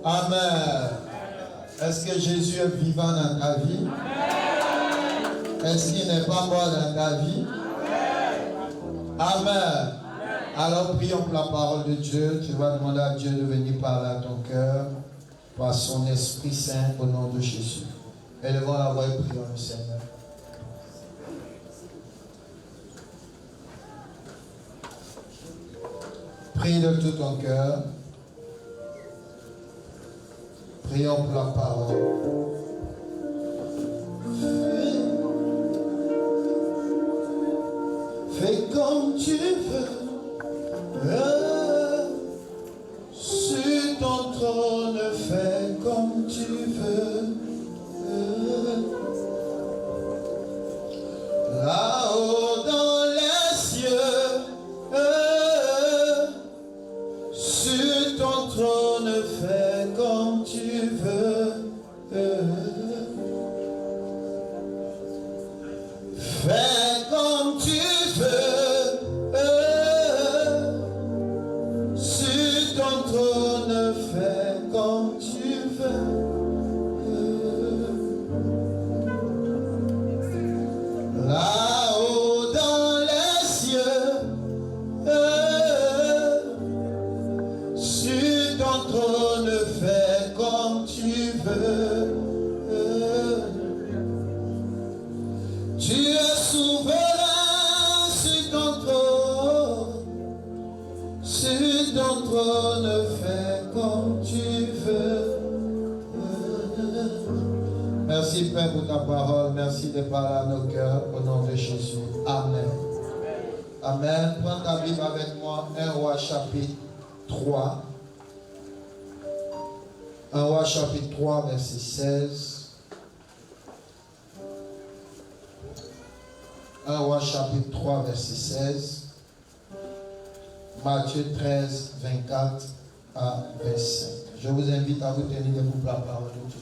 Amen. Est-ce que Jésus est vivant dans ta vie? Est-ce qu'il n'est pas mort dans ta vie? Amen. Alors prions pour la parole de Dieu. Tu vas demander à Dieu de venir parler à ton cœur par son Esprit Saint au nom de Jésus. Élevons la voix et prions le Seigneur. Prie de tout ton cœur. Prions pour la parole. Fais comme tu veux. Sur ton trône, fais comme tu veux. Là-haut dans les cieux, sur ton trône, fais comme tu veux. Fais comme tu veux. Sur ton trône, fais comme tu veux. Là-haut dans les cieux, sur ton trône, fais comme tu veux. Tu es souverain sur ton trône, sur ton trône, fais comme tu veux. Merci Père pour ta parole, merci de parler à nos cœurs au nom de Jésus. Amen. Amen. Prends ta Bible avec moi, 1 Roi chapitre 3. 1 Roi chapitre 3, verset 16. 1 Roi chapitre 3, verset 16. Matthieu 13, 24 à 25. Je vous invite à vous tenir debout pour la parole de Dieu.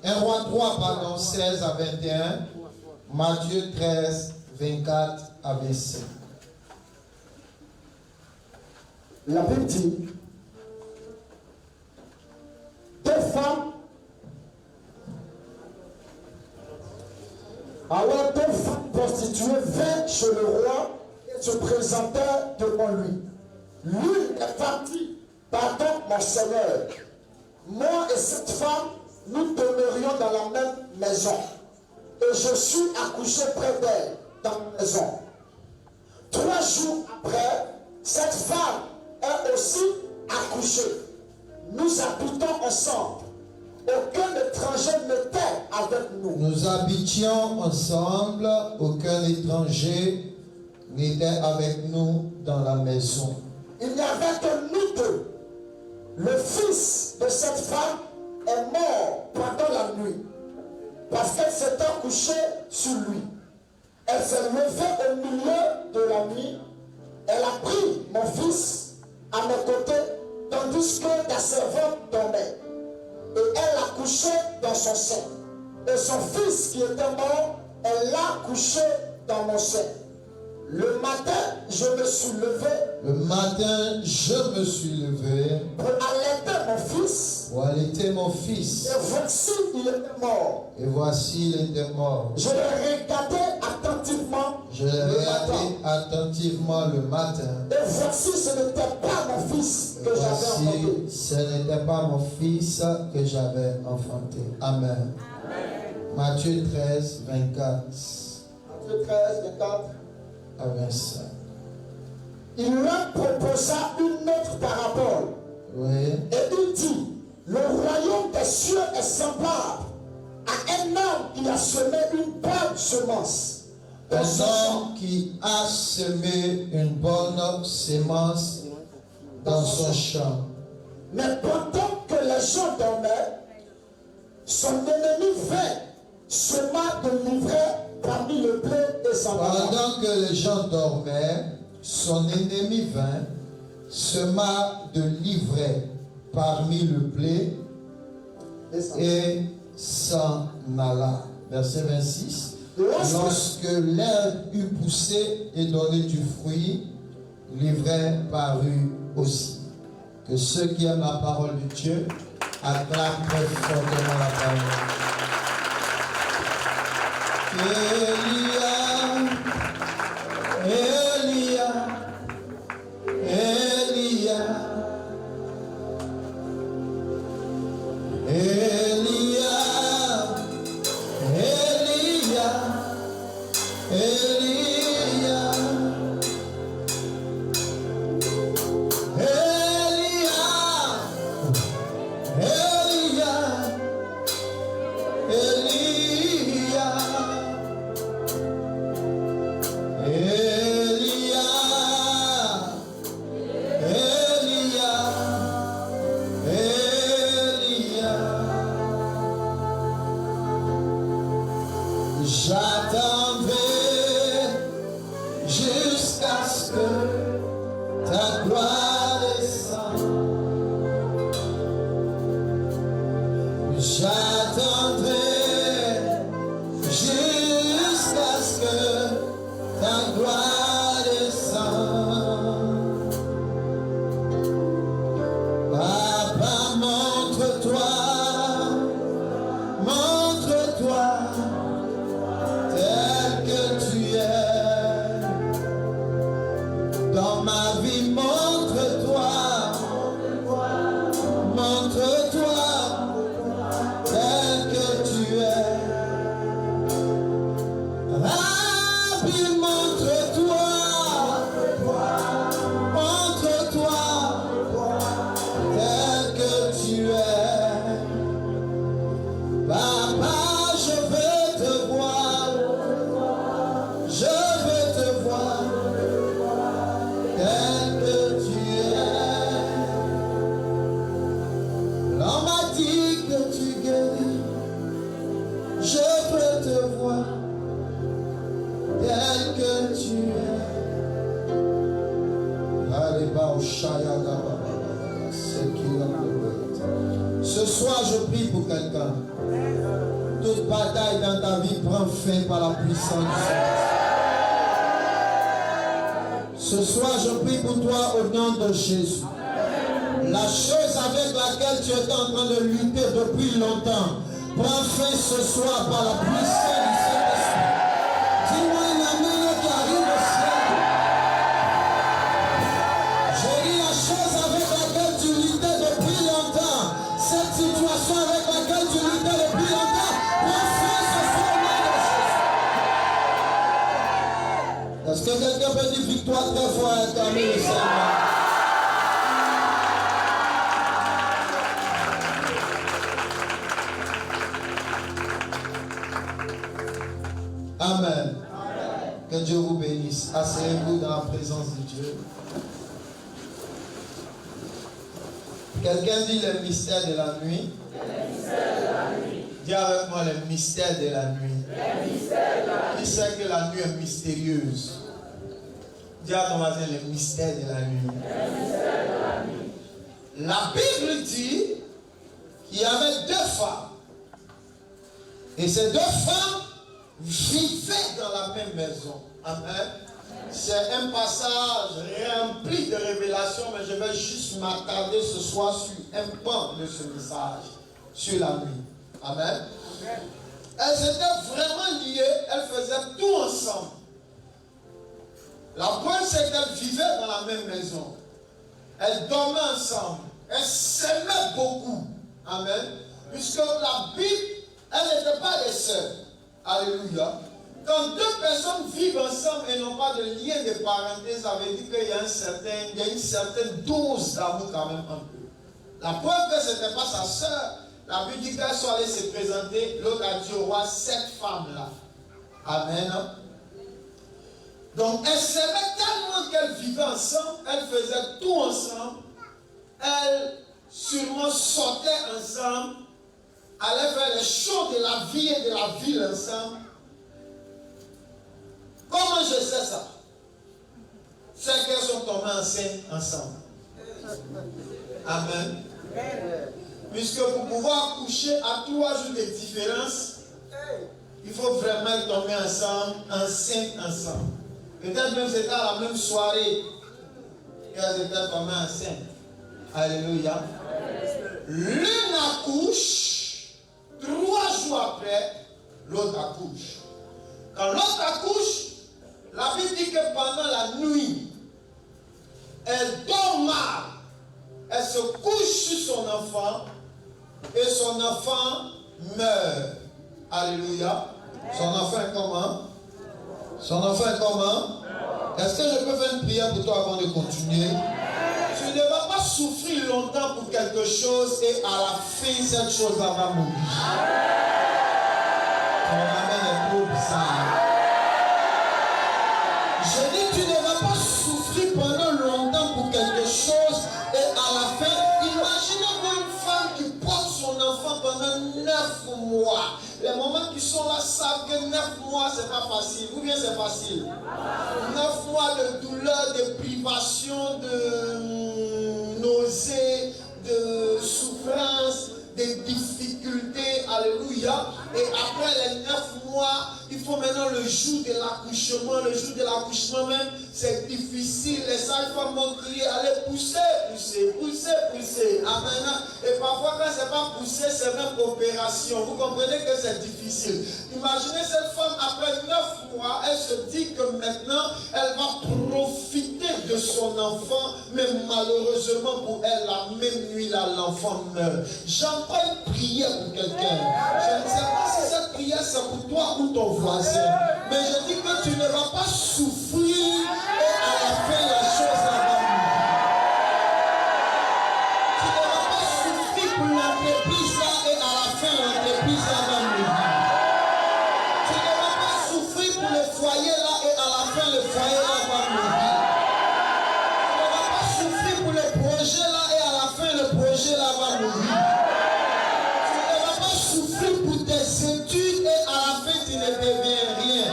Un roi 3, pardon, 16 à 21, Matthieu 13, 24 à 25. La Bible dit, deux femmes, alors deux femmes prostituées vinrent chez le roi et se présentèrent devant lui. L'une est partie, pardon mon Seigneur, moi et cette femme, nous demeurions dans la même maison. Et je suis accouché près d'elle, dans la maison. 3 jours après, cette femme est aussi accouchée. Nous habitons ensemble. Aucun étranger n'était avec nous. Nous habitions ensemble. Aucun étranger n'était avec nous dans la maison. Il n'y avait que nous deux. Le fils de cette femme est mort pendant la nuit parce qu'elle s'était couchée sur lui. Elle s'est levée au milieu de la nuit. Elle a pris mon fils à mes côtés tandis que ta servante dormait. Et elle l'a couché dans son sein. Et son fils qui était mort, elle l'a couché dans mon sein. Le matin, je me suis levé. Le matin, je me suis levé. Pour allaiter mon fils. Pour allaiter mon fils. Et voici, il était mort. Et voici, il était mort. Je l'ai regardé attentivement. Je l'ai regardé attentivement le matin. Et voici, ce n'était pas mon fils que j'avais enfanté. Ce n'était pas mon fils que j'avais enfanté. Amen. Matthieu 13, 24. Matthieu 13, 24. À 25. Il leur proposa une autre parabole. Oui. Et il dit, le royaume des cieux est semblable à un homme qui a semé une bonne semence. Un homme qui a semé une bonne semence dans son champ. Mais pendant que les gens dormaient, son ennemi vint, sema de l'ivraie parmi le blé et s'en alla. Pendant que les gens dormaient, son ennemi vint, sema de l'ivraie parmi le blé et s'en alla. Verset 26. Lorsque l'herbe eut poussé et donné du fruit, l'ivraie parut aussi. Que ceux qui aiment la parole de Dieu acclament très fortement la parole. J'attendrai jusqu'à ce que ta gloire descende. J'attendrai jusqu'à ce que ta gloire descende. Papa, montre-toi. Tel que tu es dans ma vie, montre-toi, tel que tu es. Rabbi, montre-toi, tel que tu es. Papa, je veux te voir, tel que tu es. L'on m'a dit que tu guéris, je veux te voir, tel que tu es. Ce soir, je prie pour quelqu'un. Toute bataille dans ta vie prend fin par la puissance du Saint-Esprit. Ce soir, je prie pour toi au nom de Jésus. La chose avec laquelle tu étais en train de lutter depuis longtemps prend fin ce soir par la puissance du Saint-Esprit. Dis-moi un amen qui arrive au ciel. J'ai dit la chose avec laquelle tu luttais depuis longtemps. Cette situation avec laquelle tu luttais depuis longtemps prend fin ce soir au nom de Jésus. Est-ce que quelqu'un peut dire victoire très fort et acclamer le Seigneur? Amen. Que Dieu vous bénisse. Asseyez-vous dans la présence de Dieu. Quelqu'un dit le mystère de la nuit. Dis avec moi le mystère de la nuit. Qui sait que la nuit est mystérieuse? Dis à ton voisin le mystère de la nuit. La Bible dit qu'il y avait deux femmes. Et ces deux femmes vivaient dans la même maison. Amen. C'est un passage rempli de révélations, mais je vais juste m'attarder ce soir sur un pan de ce message, sur la nuit. Amen. Elles étaient vraiment liées, elles faisaient tout ensemble. La preuve, c'est qu'elles vivaient dans la même maison. Elles dormaient ensemble. Elles s'aimaient beaucoup. Amen. Puisque la Bible, elles n'étaient pas des sœurs. Alléluia. Quand deux personnes vivent ensemble et n'ont pas de lien de parenté, ça veut dire qu'il y a une certaine dose d'amour quand même un peu. La preuve que ce n'était pas sa sœur, la Bible dit qu'elles sont allées se présenter, l'autre a dit au roi, cette femme-là. Amen. Donc elles s'aimaient tellement qu'elles vivaient ensemble, elles faisaient tout ensemble, elles sûrement sortaient ensemble, allaient faire les choses de la vie et de la ville ensemble. Comme fait ça. 5 elles sont tombées enceintes ensemble. Amen. Puisque pour pouvoir coucher à 3 jours de différence, il faut vraiment tomber ensemble, enceintes ensemble. Peut-être même c'était à la même soirée qu'elles étaient tombées enceintes. Alléluia. L'une accouche, 3 jours après, l'autre accouche. Quand l'autre accouche, la Bible dit que pendant la nuit, elle dort mal. Elle se couche sur son enfant et son enfant meurt. Alléluia. Son enfant est comment? Son enfant est comment? Est-ce que je peux faire une prière pour toi avant de continuer? Tu ne vas pas souffrir longtemps pour quelque chose et à la fin, cette chose-là va mourir. Ton amen est trop bizarre. Je dis, tu ne vas pas souffrir pendant longtemps pour quelque chose et à la fin, imaginez-vous une femme qui porte son enfant pendant 9 mois. Les moments qui sont là savent que 9 mois, c'est pas facile. Ou bien c'est facile? 9 mois de douleur, de privation, de nausées, de souffrance, de difficultés. Alléluia. Et après les 9 mois, il faut maintenant le jour de l'accouchement. Le jour de l'accouchement même, c'est difficile. Les sages-femmes vont crier, allez pousser, pousser, pousser, pousser. Amen. Et parfois quand c'est pas pousser, c'est même opération. Vous comprenez que c'est difficile. Imaginez cette femme, après 9 mois, elle se dit que maintenant, elle va profiter de son enfant, mais malheureusement pour elle, la même nuit là, l'enfant meurt. J'entends une prière pour quelqu'un. Je ne sais pas si cette prière c'est pour toi ou ton voisin, mais je dis que tu ne vas pas souffrir et à la fin la chose va mourir. Tu ne vas pas souffrir pour l'entreprise là et à la fin l'entreprise là va mourir. Tu ne vas pas souffrir pour le foyer là et à la fin le foyer là va mourir. Tu ne vas pas souffrir pour le projet là et à la fin le projet là va mourir. Tu ne vas pas souffrir pour tes études et à la fin tu ne deviens rien.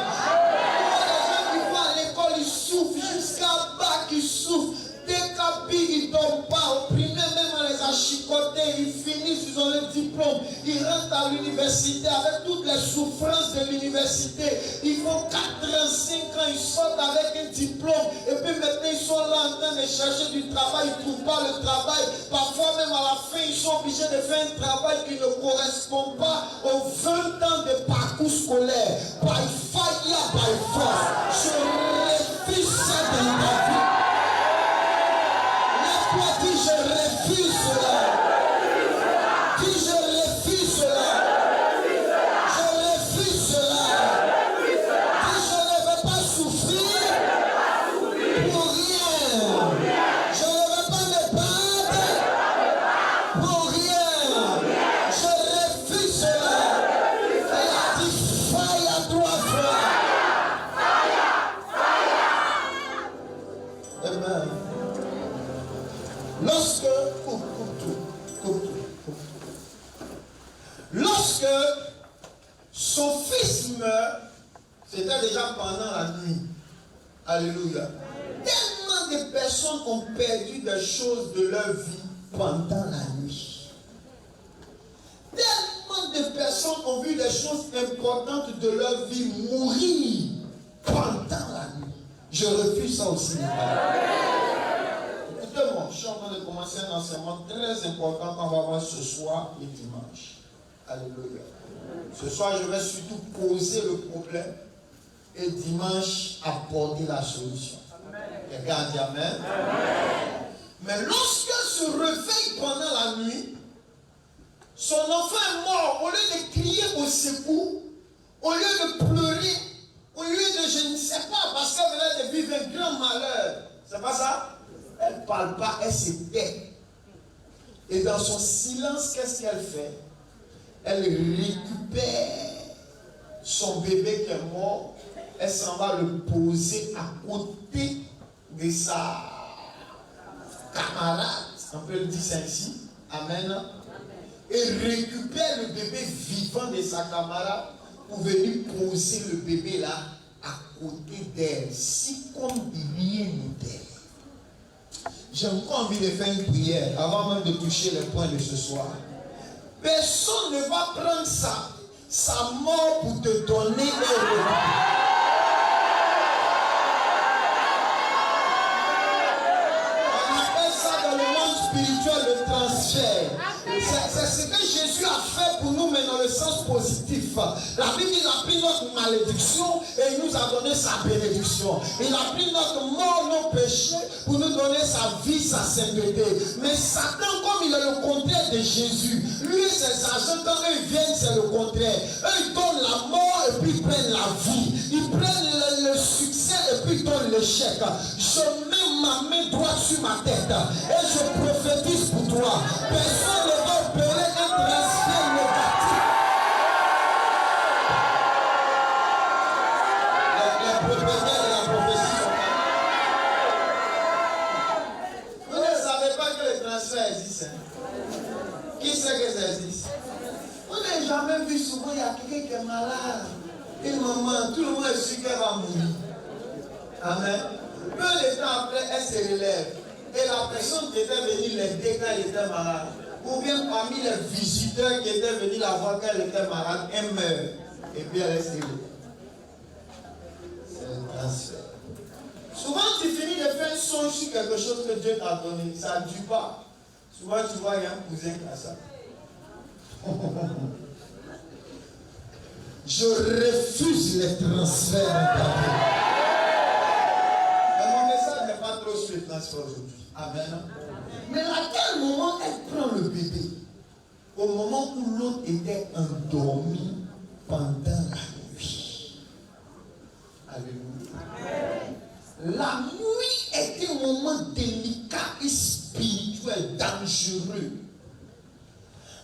Les gens qui vont à l'école ils souffrent jusqu'à bas, ils souffrent. Décapis, ils ne dorment pas. Au primaire même on les a chicotés, ils finissent, ils ont le diplôme. Ils rentrent à l'université avec toutes les souffrances de l'université. Ils font 4 ans, 5 ans, ils sortent avec un diplôme. Et puis maintenant ils sont là en train de chercher du travail, ils ne trouvent pas le travail. Parfois même à la fin, ils sont obligés de faire un travail qui ne correspond pas aux 20 ans de parcours scolaire. By fire, by force. Je refuse ça dans ma vie. Dis je refuse cela. Dis je refuse cela. Je refuse cela. Dis je ne veux pas souffrir pour rien. Je ne veux pas me battre pour rien. Je refuse cela. Elle a dit faille à toi, frère. Amen. Lorsque son fils meurt, c'était déjà pendant la nuit. Alléluia. Tellement de personnes ont perdu des choses de leur vie pendant la nuit. Tellement de personnes ont vu des choses importantes de leur vie mourir pendant la nuit. Je refuse ça aussi. Écoutez-moi, je suis en train de commencer un enseignement très important qu'on va voir ce soir et dimanche. Alléluia. Ce soir, je vais surtout poser le problème et dimanche apporter la solution. Quelqu'un dit amen. Mais lorsqu'elle se réveille pendant la nuit, son enfant est mort. Au lieu de crier au secours, au lieu de pleurer, au lieu de je ne sais pas, parce qu'elle venait de vivre un grand malheur. C'est pas ça? Elle ne parle pas, elle se tait. Et dans son silence, qu'est-ce qu'elle fait? Elle récupère son bébé qui est mort. Elle s'en va le poser à côté de sa camarade. On peut le dire ainsi. Amen. Et récupère le bébé vivant de sa camarade pour venir poser le bébé là à côté d'elle, si comme rien n'était. J'ai encore envie de faire une prière avant même de toucher les points de ce soir. Personne ne va prendre sa mort pour te donner un repas. Spirituel, le transfert. C'est ce que Jésus a fait pour nous, mais dans le sens positif. La Bible, il a pris notre malédiction et il nous a donné sa bénédiction. Il a pris notre mort, nos péchés, pour nous donner sa vie, sa sainteté. Mais Satan, comme il est le contraire de Jésus, lui et ses agents, quand eux viennent, c'est le contraire. Eux, ils donnent la mort et puis ils prennent la vie. Ils prennent le succès et puis ils donnent l'échec. Je mets ma main droite sur ma tête et je prophétise pour toi. Personne ne va opérer un transfert négatif. Les prophètes et la prophétie sont là. Vous ne savez pas que le transfert existe. Qui sait que ça existe? On n'a jamais vu souvent, il y a quelqu'un qui est malade. Une maman, tout le monde est sûr qu'elle va mourir. Amen. Peu de temps après, elle se relève. Et la personne qui était venue l'aider quand elle était malade, ou bien parmi les visiteurs qui étaient venus la voir quand elle était malade, elle meurt. Et puis elle est stérile. C'est un transfert. Souvent tu finis de faire un songe sur quelque chose que Dieu t'a donné. Ça ne dure pas. Souvent tu vois, il y a un cousin qui a ça. Je refuse les transferts en ta vie. Mais mon message n'est pas trop sur les transferts aujourd'hui. Amen. Mais à quel moment elle prend le bébé? Au moment où l'autre était endormi pendant la nuit. Alléluia. La nuit est un moment délicat et spirituel, dangereux.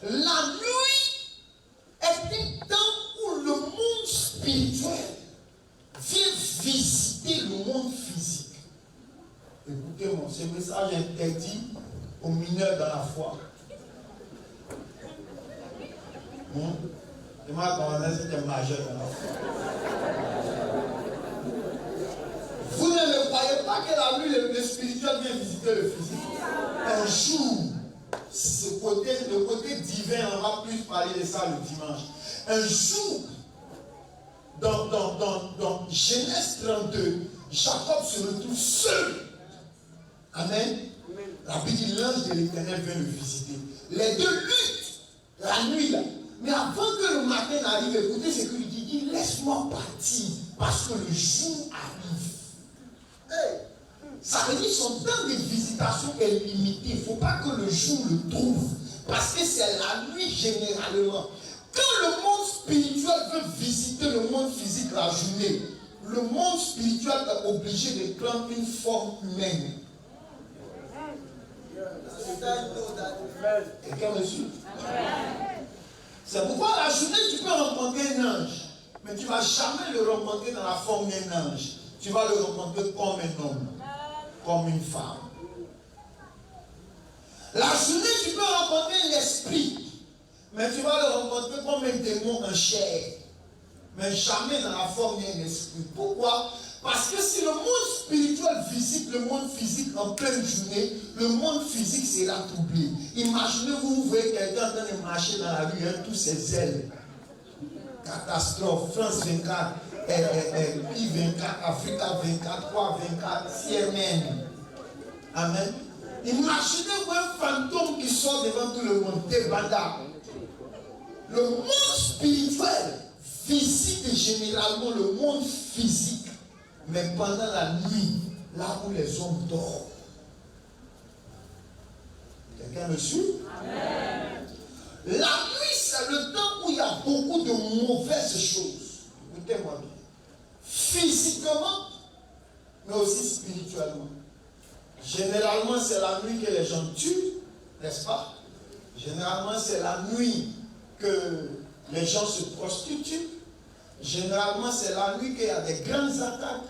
La nuit est un temps où le monde spirituel vient visiter le monde physique. Écoutez-moi, ce message interdit aux mineurs dans la foi. Je m'a demandé si c'était majeur dans la foi. Vous ne me croyez pas que la nuit, le spirituel vient visiter le physique? Un jour, le côté divin, on va plus parler de ça le dimanche. Un jour, dans Genèse 32, Jacob se retrouve seul. Amen. La Bible dit l'ange de l'Éternel vient le visiter. Les deux luttent la nuit là. Mais avant que le matin n'arrive, écoutez ce qu'il dit. Il dit laisse-moi partir parce que le jour arrive. Hey. Ça veut dire que son temps de visitation est limité. Il ne faut pas que le jour le trouve. Parce que c'est la nuit généralement. Quand le monde spirituel veut visiter le monde physique la journée, le monde spirituel est obligé de prendre une forme humaine. Quelqu'un me suit? C'est pourquoi la journée tu peux rencontrer un ange, mais tu ne vas jamais le rencontrer dans la forme d'un ange. Tu vas le rencontrer comme un homme, comme une femme. La journée tu peux rencontrer un esprit, mais tu vas le rencontrer comme un démon en chair, mais jamais dans la forme d'un esprit. Pourquoi? Parce que si le monde spirituel visite le monde physique en pleine journée, le monde physique sera troublé. Imaginez-vous, vous voyez quelqu'un en train de marcher dans la rue, hein, tous ses ailes. Catastrophe, France 24, I24, Africa 24, 324, CNN. Amen. Imaginez-vous un fantôme qui sort devant tout le monde, des bandas. Le monde spirituel visite généralement le monde physique. Mais pendant la nuit, là où les hommes dorment. Quelqu'un me suit? Amen. La nuit, c'est le temps où il y a beaucoup de mauvaises choses. Écoutez-moi bien. Physiquement, mais aussi spirituellement. Généralement, c'est la nuit que les gens tuent, n'est-ce pas? Généralement, c'est la nuit que les gens se prostituent. Généralement, c'est la nuit qu'il y a des grandes attaques.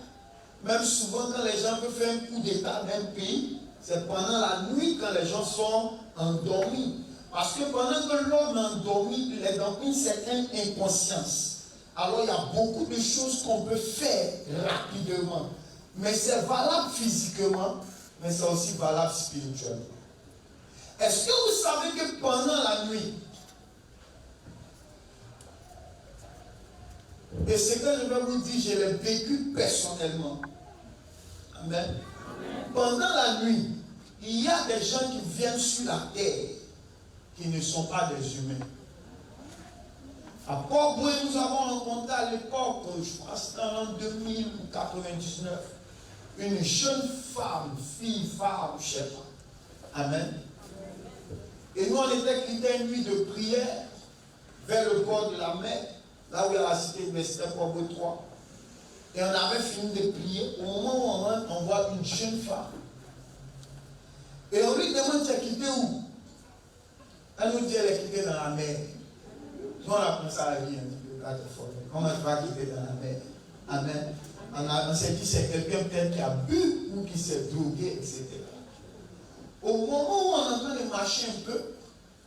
Même souvent, quand les gens veulent faire un coup d'état d'un pays, c'est pendant la nuit quand les gens sont endormis. Parce que pendant que l'homme est endormi, il est dans une certaine inconscience. alors il y a beaucoup de choses qu'on peut faire rapidement. Mais c'est valable physiquement, mais c'est aussi valable spirituellement. Est-ce que vous savez que pendant la nuit, et ce que je vais vous dire, je l'ai vécu personnellement. Amen. Pendant la nuit, il y a des gens qui viennent sur la terre qui ne sont pas des humains. À Port-Boué, nous avons rencontré à l'époque, je crois que c'était en 2099, une jeune femme, femme, je ne sais pas. Amen. Et nous, on était quittés une nuit de prière vers le bord de la mer, là où il y a la cité universitaire Port-Boué 3. Et on avait fini de prier. Au moment où on rentre, on voit une jeune femme. Et on lui demande, tu es quitté où? Elle nous dit, elle est quittée dans la mer. Nous, on a pensé à la vie un petit peu, comment elle va quitter dans la mer? Amen. On s'est dit, c'est quelqu'un peut-être qui a bu ou qui s'est drogué, etc. Au moment où on est en train de marcher un peu,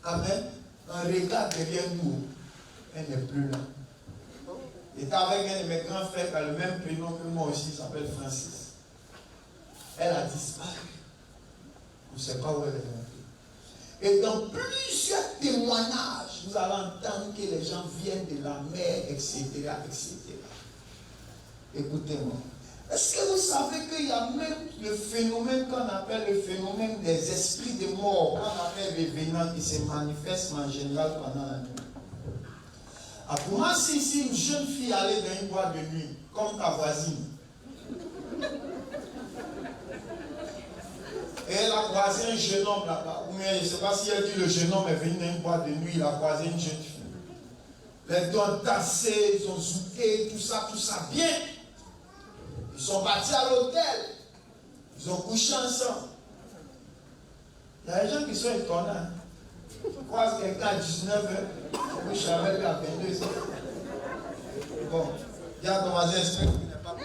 amen, on regarde derrière nous, elle n'est plus là. Il était avec un de mes grands frères qui a le même prénom que moi aussi, il s'appelle Francis. Elle a disparu. On ne sait pas où elle est montée. Et dans plusieurs témoignages, vous allez entendre que les gens viennent de la mer, etc., etc. Écoutez-moi. Est-ce que vous savez qu'il y a même le phénomène qu'on appelle le phénomène des esprits de mort, qu'on appelle les vénants, qui se manifestent en général pendant la nuit? À comment si une jeune fille allait dans une boîte de nuit, comme ta voisine, et elle a croisé un jeune homme là-bas, ou bien je ne sais pas si elle dit le jeune homme est venu dans une boîte de nuit, il a croisé une jeune fille. Les deux ont dansé, ils ont zouké, tout ça, bien. Ils sont partis à l'hôtel, ils ont couché ensemble. Il y a des gens qui sont étonnants. Tu croises quelqu'un à 19h, tu couches avec lui à 22h. Bon, il y a ton voisin esprit qui n'est pas.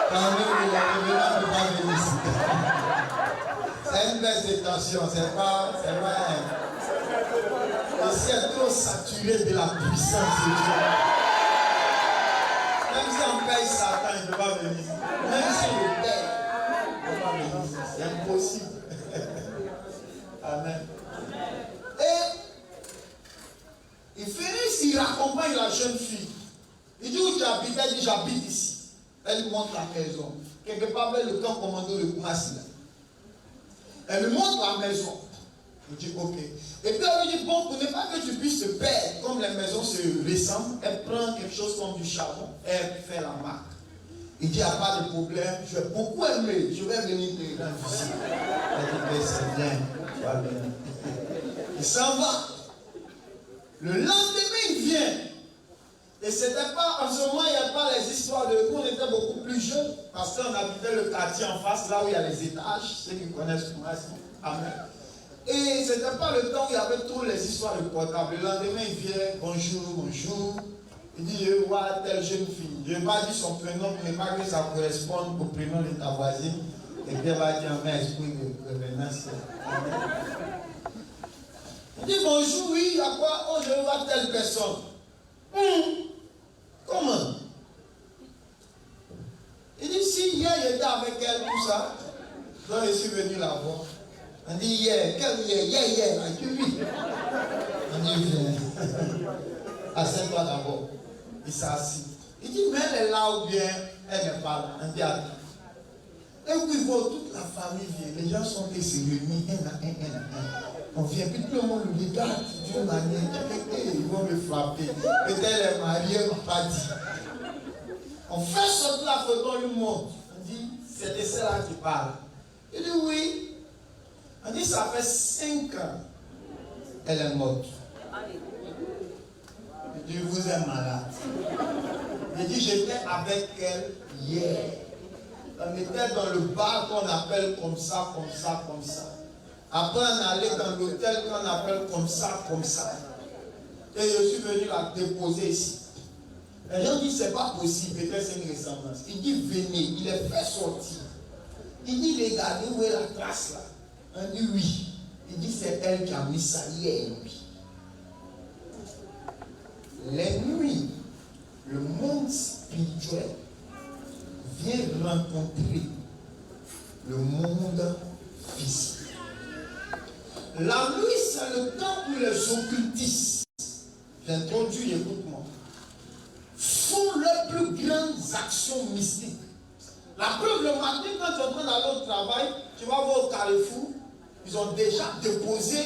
Quand même, il ne peut pas venir ici. C'est une baisse de tension, c'est pas ici est trop saturé de la puissance de Dieu. Même si on paye Satan, il ne peut pas venir ici. Même si on le paye, il ne peut pas venir ici. C'est impossible. Amen. Et il finit, il raccompagne la jeune fille. Il dit où tu habites? Elle dit j'habite ici. Elle lui montre la maison. Quelque part vers le camp commando de Koumassi. Elle lui montre la maison. Il dit ok. Et puis elle lui dit bon, pour ne pas que tu puisses te perdre, comme les maisons se ressemblent, elle prend quelque chose comme du charbon. Elle fait la marque. Il dit il n'y a pas de problème, je vais beaucoup aimer, je vais venir te rendre visite. Elle dit c'est bien, tu vas venir. Il s'en va. Le lendemain il vient. Et c'était pas, en ce moment, il n'y a pas les histoires de nous, on était beaucoup plus jeunes, parce qu'on habitait le quartier en face, là où il y a les étages, ceux qui connaissent tout ça. Amen. Et c'était pas le temps où il y avait toutes les histoires de portable. Le lendemain, il vient, bonjour. Il dit, je vois telle jeune fille. Je n'ai pas dit son prénom, mais pas que ça corresponde au prénom de ta voisine. Et puis elle va dire, mais esprit de revenance. Il dit, bonjour, oui, il y a quoi? Oh, je vois telle personne. Comment? Il dit, si hier j'étais avec elle, tout ça, donc je suis venu la voir. On dit, hier, quel hier, là, tu vis? On dit, viens. Assieds-toi d'abord. Il s'est assis. Il dit, mais elle est là ou bien elle n'est pas là. On dit, attends. Et puis, toute la famille vient. Les gens sont se réunis, un à un. On vient, puis tout le monde le regarde d'une manière. Ils vont me frapper. Peut-être les mariés n'ont pas dit. On fait sortir la photo, on lui montre. On dit, c'était celle-là qui parle. Il dit, oui. On dit, ça fait 5 ans. Elle est morte. Il dit, vous êtes malade. Il dit, j'étais avec elle hier. On était dans le bar qu'on appelle comme ça. Après, on allait dans l'hôtel qu'on appelle comme ça. Et je suis venu la déposer ici. Les gens disent, c'est pas possible, peut-être c'est une ressemblance. Il dit, venez, il est fait sortir. Il dit, regardez où est la trace là. On dit, oui. Il dit c'est elle qui a mis ça hier et nuit. Les nuits, le monde spirituel vient rencontrer le monde physique. La nuit, c'est le temps où les occultistes, j'introduis, écoute-moi, font leurs plus grandes actions mystiques. La preuve, le matin, quand tu es en train d'aller au travail, tu vas voir au Carrefour, ils ont déjà déposé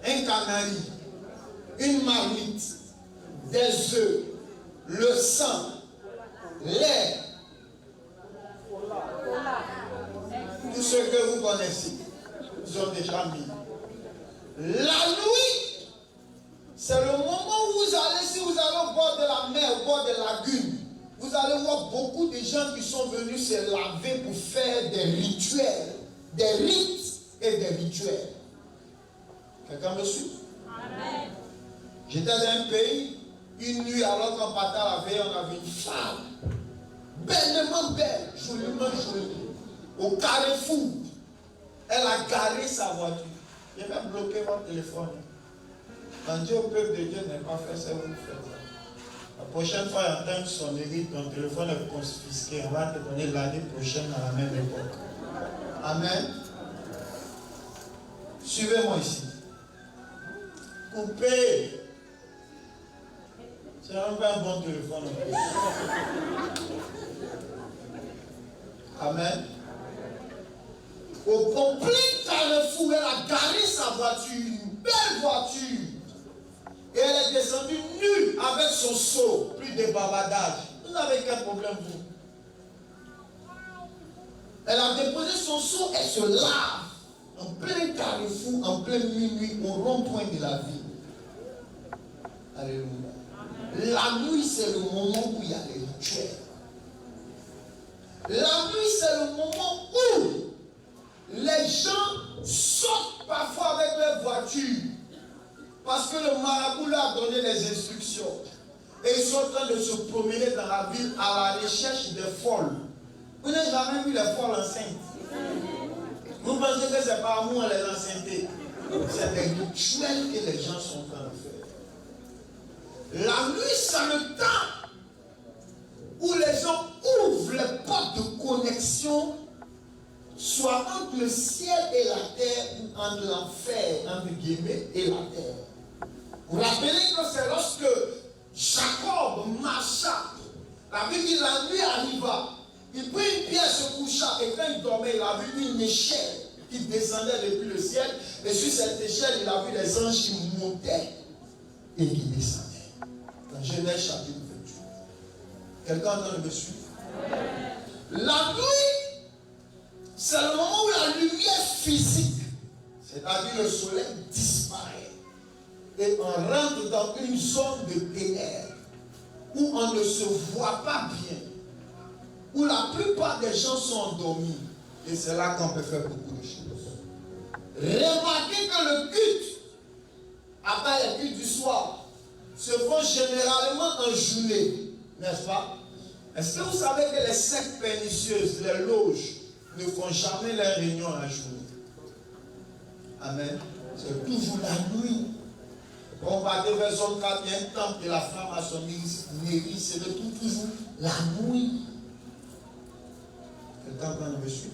un canari, une marmite, des œufs, le sang, l'air, tout ce que vous connaissez, ils ont déjà mis. La nuit, c'est le moment où vous allez, si vous allez au bord de la mer, au bord des lagunes, vous allez voir beaucoup de gens qui sont venus se laver pour faire des rituels, des rites et des rituels. Quelqu'un me suit? Amen. J'étais dans un pays, une nuit alors qu'on partait à la veille, on avait une femme, bellement belle, joliment jolie, au Carrefour. Elle a garé sa voiture. Il va bloquer votre téléphone. Quand Dieu au peuple de Dieu n'est pas fait, c'est vous qui faites ça. La prochaine fois, il y a une sonnerie, ton téléphone est confisqué. On va te donner l'année prochaine à la même époque. Amen. Suivez-moi ici. Coupez. C'est un bon téléphone. Amen. Au complet Carrefour, elle a garé sa voiture, une belle voiture. Et elle est descendue nue avec son seau, plus de bavardage. Vous avez quel problème, vous? Elle a déposé son seau et se lave en plein Carrefour, en plein minuit, au rond-point de la ville. Alléluia. La nuit, c'est le moment où il y a les rituels. La nuit, c'est le moment où les gens sortent parfois avec leur voiture. Parce que le marabout leur a donné les instructions. Et ils sont en train de se promener dans la ville à la recherche des folles. Vous n'avez jamais vu les folles enceintes? Vous pensez que c'est pas amour les enceinter? C'est des rituels que les gens sont en train de faire. La nuit, c'est le temps où les gens ouvrent les portes de connexion, soit entre le ciel et la terre, ou entre l'enfer, entre guillemets, et la terre. Vous vous rappelez que c'est lorsque Jacob marcha, la Bible dit la nuit arriva, il prit une pierre, se coucha, et quand il dormait, il a vu une échelle qui descendait depuis le ciel, et sur cette échelle, il a vu les anges qui montaient et qui descendaient. Dans Genèse chapitre 28. Quelqu'un entend me suivre? La nuit, c'est le moment où la lumière physique, c'est-à-dire le soleil, disparaît. Et on rentre dans une zone de ténèbres où on ne se voit pas bien, où la plupart des gens sont endormis. Et c'est là qu'on peut faire beaucoup de choses. Remarquez que le culte, après le culte du soir, se font généralement en journée, n'est-ce pas? Est-ce que vous savez que les sectes pernicieuses, les loges, ne font jamais leurs réunions la journée? Amen. C'est toujours la nuit. On va vers zone 4, il y a un temple de la femme à son mairie, c'est le tout toujours la nuit. Quelqu'un quand me suit?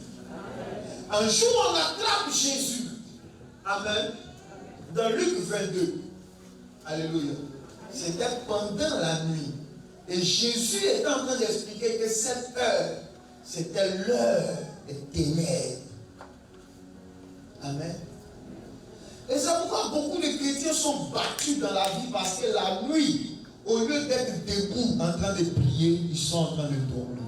Un jour, on attrape Jésus. Amen. Dans Luc 22. Alléluia. C'était pendant la nuit. Et Jésus est en train d'expliquer que cette heure, c'était l'heure des ténèbres. Amen. Et c'est pourquoi beaucoup de chrétiens sont battus dans la vie, parce que la nuit, au lieu d'être debout en train de prier, ils sont en train de dormir.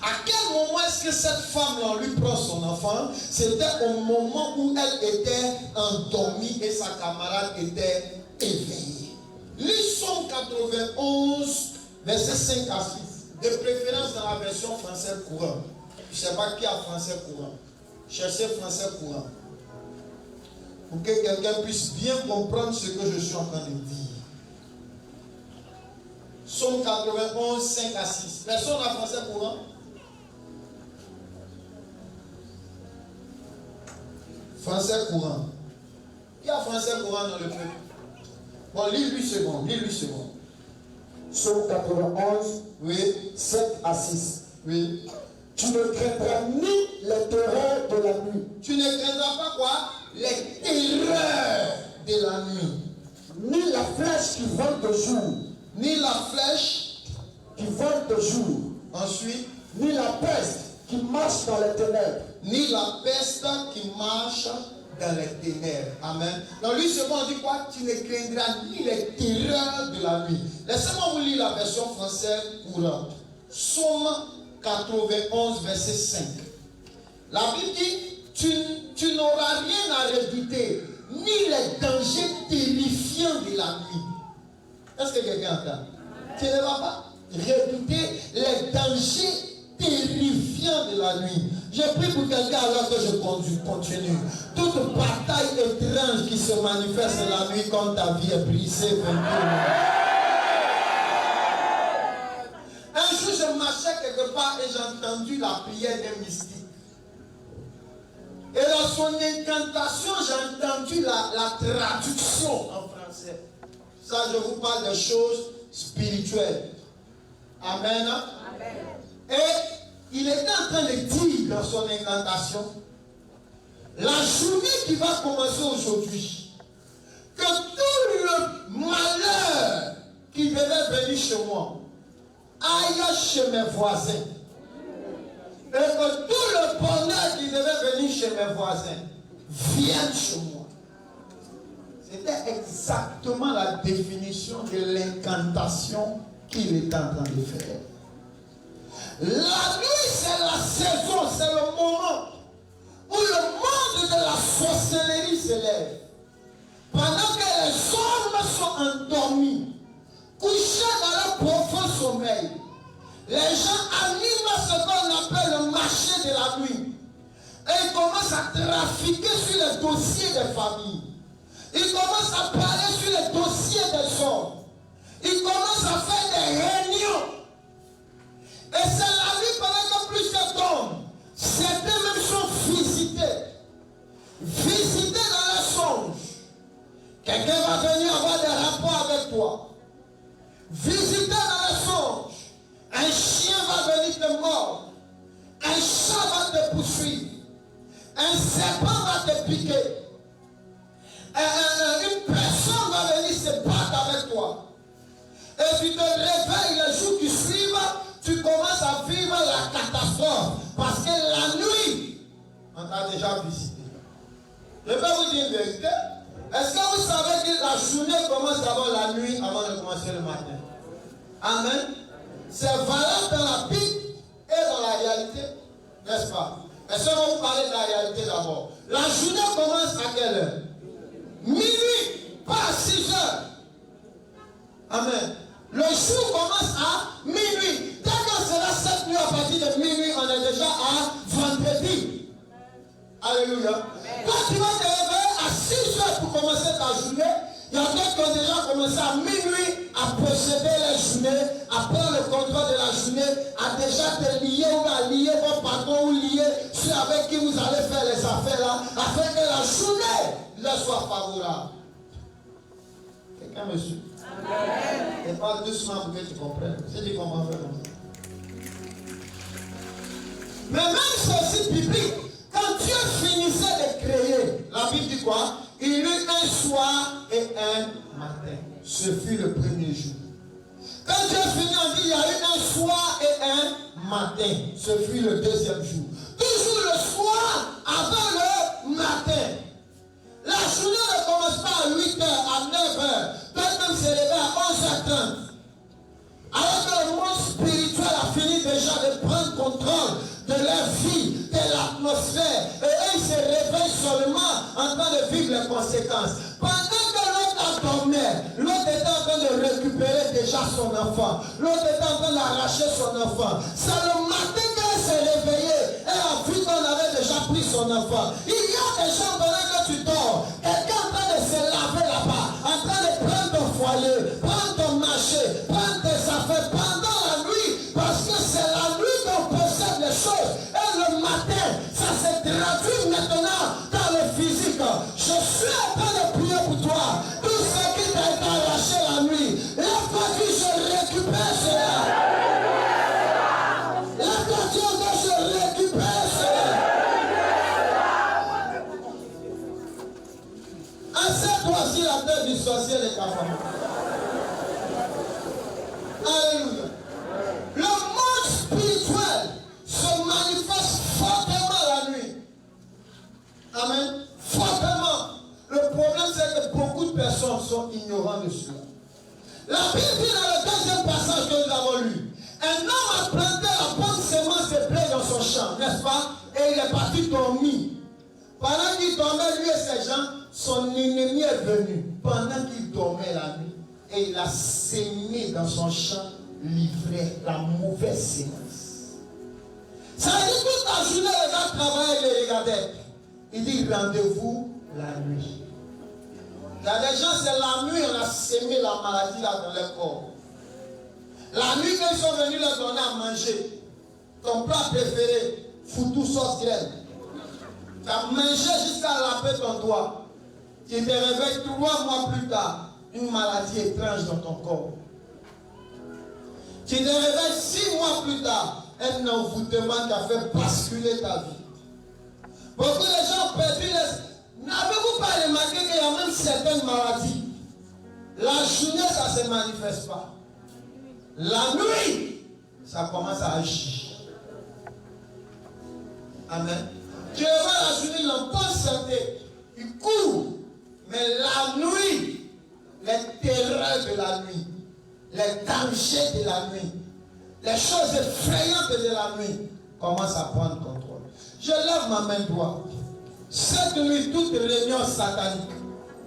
À quel moment est-ce que cette femme-là lui prend son enfant? C'était au moment où elle était endormie et sa camarade était éveillée. Lis Somme 91, versets 5 à 6. De préférence dans la version français courant. Je ne sais pas qui a français courant. Cherchez français courant. Pour que quelqu'un puisse bien comprendre ce que je suis en train de dire. Somme 91, 5 à 6. Personne n'a français courant? Français courant. Qui a français courant dans le peuple? Bon, lis-lui second. Psaume 91, Oui. 7 à 6. Oui. Tu ne craindras ni les terreurs de la nuit, Tu ne craindras pas quoi? Les terreurs de la nuit. ni la flèche qui vole de jour, Ni la flèche. qui vole de jour, Ensuite, ni la peste qui marche dans les ténèbres. ni la peste qui marche dans les ténèbres. Amen. Dans lui second, on dit quoi? Tu ne craindras ni les terreurs de la nuit. Laissez-moi vous lire la version française courante. Psaume 91, verset 5. La Bible dit, tu n'auras rien à redouter, ni les dangers terrifiants de la nuit. Est-ce que quelqu'un entend? Tu ne vas pas redouter les dangers terrifiants de la nuit. Je prie pour quelqu'un alors que je continue. Toute bataille étrange qui se manifeste la nuit quand ta vie est brisée, un jour, je marchais quelque part et j'ai entendu la prière d'un mystique. Et dans son incantation, j'ai entendu la traduction en français. Ça, je vous parle de choses spirituelles. Amen. Amen. Et il était en train de dire dans son incantation, la journée qui va commencer aujourd'hui, que tout le malheur qui devait venir chez moi, aille chez mes voisins. Et que tout le bonheur qui devait venir chez mes voisins vienne chez moi. C'était exactement la définition de l'incantation qu'il était en train de faire. La nuit, c'est la saison, c'est le moment où le monde de la sorcellerie se lève. Pendant que les hommes sont endormis, couchés dans leur profond sommeil, les gens animent ce qu'on appelle le marché de la nuit. Et ils commencent à trafiquer sur les dossiers des familles. Ils commencent à parler sur les dossiers des hommes. Ils commencent à faire des réunions. Et c'est la nuit pendant que plusieurs tombent. Certains même sont visités. Visités dans les songes. Quelqu'un va venir avoir des rapports avec toi. Visiter dans les songes. Un chien va venir te mordre. Un chat va te poursuivre. Un serpent va te piquer. Une personne va venir se battre avec toi. Et tu te réveilles les jours qui suivent, tu commences à vivre la catastrophe. Parce que la nuit, on t'a déjà visité. Je vais vous dire une vérité. Est-ce que vous savez que la journée commence d'abord la nuit avant de commencer le matin? Amen. C'est valable dans la Bible et dans la réalité, n'est-ce pas? Est-ce qu'on va vous parler de la réalité d'abord? La journée commence à quelle heure? Minuit, pas à 6 heures. Amen. Le jour commence à minuit. Dès que sera cette nuit, à partir de minuit, on est déjà à vendredi. Alléluia. Quand tu vas te réveiller à 6 heures pour commencer ta journée, il y a d'autres qui ont déjà commencé à minuit à posséder la journée, à prendre le contrôle de la journée, à déjà te lier ou à lier vos patrons ou lier ceux avec qui vous allez faire les affaires là, afin que la journée leur soit favorable. Quelqu'un me suit? Et parle doucement pour que tu comprennes. Si tu comprends vraiment. Mais même c'est aussi biblique. Quand Dieu finissait de créer, la Bible dit quoi? Il y eut un soir et un matin. Ce fut le premier jour. Quand Dieu finit, on dit il y a eu un soir et un matin. Ce fut le deuxième jour. Toujours le soir avant le matin. La journée ne commence pas à 8h, à 9h. Peut-être même se lever à 11h30. Alors que le monde spirituel a fini déjà de prendre contrôle de leur vie, de l'atmosphère. Et eux, ils se réveillent seulement en train de vivre les conséquences. Pendant que l'autre dormait, l'autre était en train de récupérer déjà son enfant. L'autre était en train d'arracher son enfant. C'est le matin qu'elle s'est réveillée et a vu qu'on avait déjà pris son enfant. Il y a des gens pendant que tu dors, quelqu'un en train de se laver là-bas, en train de prendre ton foyer, prendre ton marché, prendre tes affaires pendant la nuit, parce que c'est la nuit qu'on possède les choses. Et le matin, ça se traduit maintenant dans le physique. La Bible dit dans le deuxième passage que nous avons lu, un homme a planté la bonne semence de blé dans son champ, n'est-ce pas? Et il est parti dormir. Pendant qu'il dormait, lui et ses gens, son ennemi est venu. Pendant qu'il dormait la nuit, et il a semé dans son champ l'ivraie, la mauvaise sémence. Ça veut dire toute la journée, les gars travaillaient et les regardaient. Il dit rendez-vous la nuit. Il y a des gens, c'est la nuit, on a sémé la maladie là dans leur corps. La nuit, quand ils sont venus leur donner à manger, ton plat préféré, foutou sauce graine. Tu as mangé jusqu'à laver ton doigt. Tu te réveilles 3 mois plus tard, une maladie étrange dans ton corps. Tu te réveilles 6 mois plus tard, un envoûtement qui a fait basculer ta vie. Beaucoup de gens ont perdu les... N'avez-vous pas remarqué qu'il y a même certaines maladies? La journée, ça ne se manifeste pas. La nuit, ça commence à agir. Amen. Tu vois la journée, il est en bonne santé. Il court. Mais la nuit, les terreurs de la nuit, les dangers de la nuit, les choses effrayantes de la nuit commencent à prendre contrôle. Je lève ma main droite. Cette nuit, toute réunion satanique,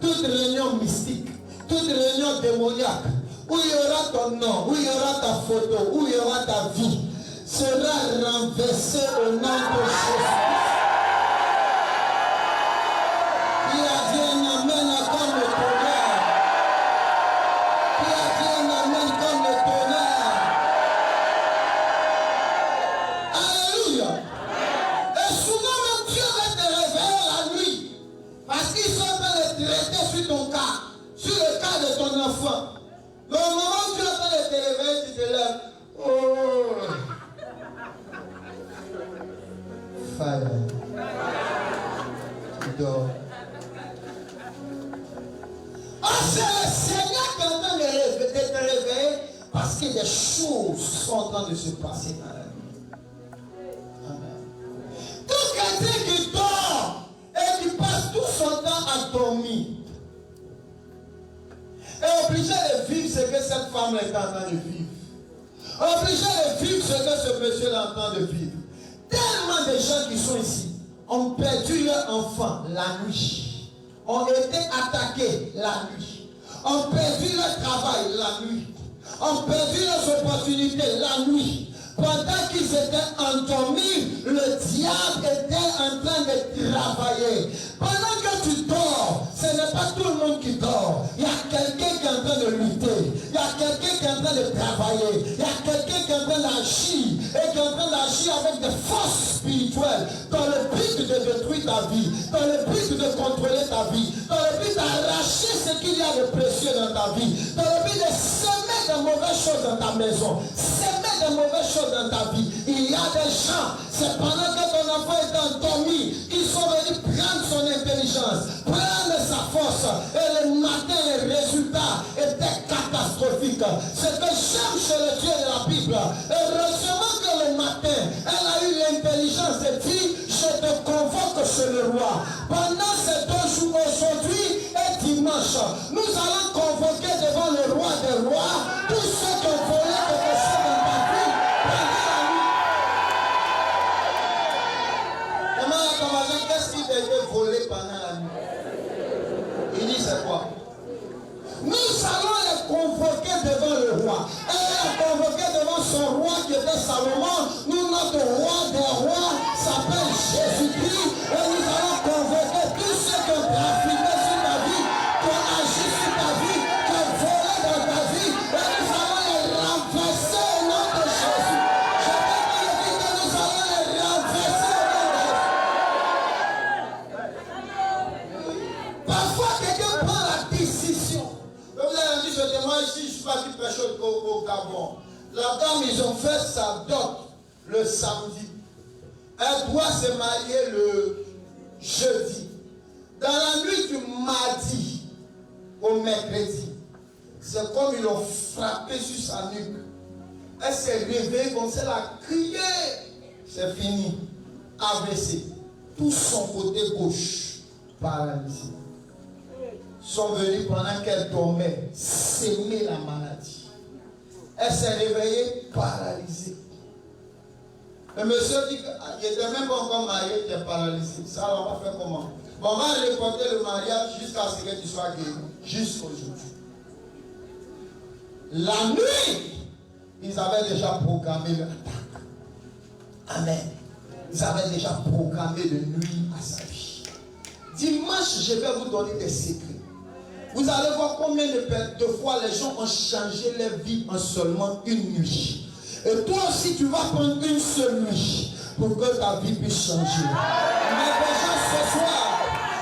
toute réunion mystique, toute réunion démoniaque, où il y aura ton nom, où il y aura ta photo, où il y aura ta vie, sera renversée au nom de Jésus. Il a dit un amen comme le tonnerre. Il a dit un amen comme le tonnerre. Alléluia. Et souvent même Dieu va te réveiller la nuit. Parce qu'ils sont en train de traiter sur ton cas, sur le cas de ton enfant. Mais au moment où tu es en train de te réveiller, tu te lèves. Oh! Fire. Tu dors. Oh, c'est le Seigneur qui est en train de te réveiller parce que des choses sont en train de se passer dans la vie. Amen. Tout quelqu'un qui dort et qui passe tout son temps à dormir est obligé de vivre ce que cette femme est en train de vivre. Obligé de vivre ce que ce monsieur est en train de vivre. Tellement de gens qui sont ici ont perdu leur enfant la nuit, ont été attaqués la nuit, ont perdu leur travail la nuit, ont perdu leurs opportunités la nuit. Pendant qu'ils étaient endormis, le diable était en train de travailler. Pendant que tu dors, ce n'est pas tout le monde qui dort. Il y a quelqu'un qui est en train de lutter. Il y a quelqu'un qui est en train de travailler. Il y a quelqu'un qui est en train d'agir. Et qui est en train d'agir avec des forces spirituelles. Dans le but de détruire ta vie. Dans le but de contrôler ta vie. Dans le but d'arracher ce qu'il y a de précieux dans ta vie. Dans le but de semer de mauvaises choses dans ta maison. Semer de mauvaises choses dans ta vie. Il y a des gens, c'est pendant que ton enfant est endormi, qu'ils sont venus prendre son intelligence, prendre sa force, et le matin, les résultats étaient catastrophiques. Ce que j'aime chez le Dieu de la Bible, heureusement que le matin, elle a eu l'intelligence de dire, je te convoque chez le roi. Pendant ces 2 jours, aujourd'hui et dimanche, nous allons convoquer devant le roi des rois tous ceux qui ont volé quelque chose dans ta vie. Qu'est-ce qui t'a été volé pendant la nuit? Il dit c'est quoi? Nous allons les convoquer devant le roi. Elle a convoqué devant son roi qui était Salomon. Nous, notre roi des rois s'appelle Jésus-Christ. Et nous allons convoquer tous ceux qui ont trafiqué sur ta vie, qui ont agi sur ta vie, qui ont volé dans ta vie. Et nous allons les renverser au nom de Jésus. Je peux te dire que nous allons les renverser au nom de Jésus. Parfois, quelqu'un prend la décision. Comme vous avez dit, je témoigne ici, je suis parti prêcher au Gabon. La dame, ils ont fait sa dot le samedi. Elle doit se marier le jeudi. Dans la nuit du mardi au mercredi, c'est comme ils l'ont frappé sur sa nuque. Elle s'est réveillée comme ça, elle a crié. C'est fini. AVC. Tout son côté gauche paralysé. sont venus pendant qu'elle dormait s'aimer la maladie. Elle s'est réveillée paralysée. Le monsieur dit qu'il n'était même pas encore marié, il était paralysé. Ça, on va faire comment? Bon, on va reporter le mariage jusqu'à ce que tu sois guéri. Jusqu'aujourd'hui. La nuit, ils avaient déjà programmé l'attaque. Amen. Ils avaient déjà programmé de nuit à sa vie. Dimanche, je vais vous donner des secrets. Vous allez voir combien de fois les gens ont changé leur vie en seulement une nuit. Et toi aussi, tu vas prendre une seule nuit pour que ta vie puisse changer. Mais déjà ce soir,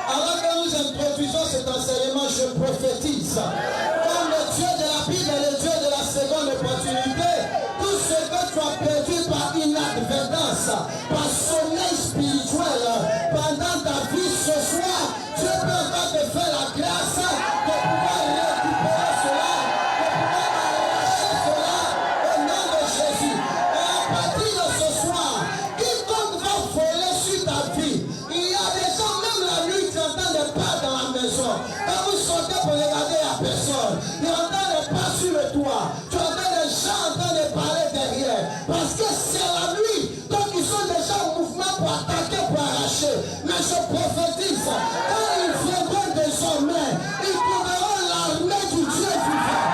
alors que nous introduisons cet enseignement, je prophétise. Comme le Dieu de la Bible est le Dieu de la seconde opportunité, tout ce que tu as perdu par inadvertance, par sommeil spirituel, pendant ta vie ce soir, Dieu peut encore te faire la grâce de pouvoir récupérer cela, de pouvoir arracher cela au nom de Jésus. Et à partir de ce soir, quiconque va voler sur ta vie, il y a des gens, même la nuit, qui entendent des pas dans la maison. Quand vous sortez pour regarder la personne, ils entendent des pas sur le toit. Tu entends des gens en train de parler derrière. Parce que c'est la nuit. Donc ils sont déjà en mouvement pour attaquer, pour arracher. Mais je prophétise, quand ils viendront désormais, ils trouveront l'armée du Dieu vivant.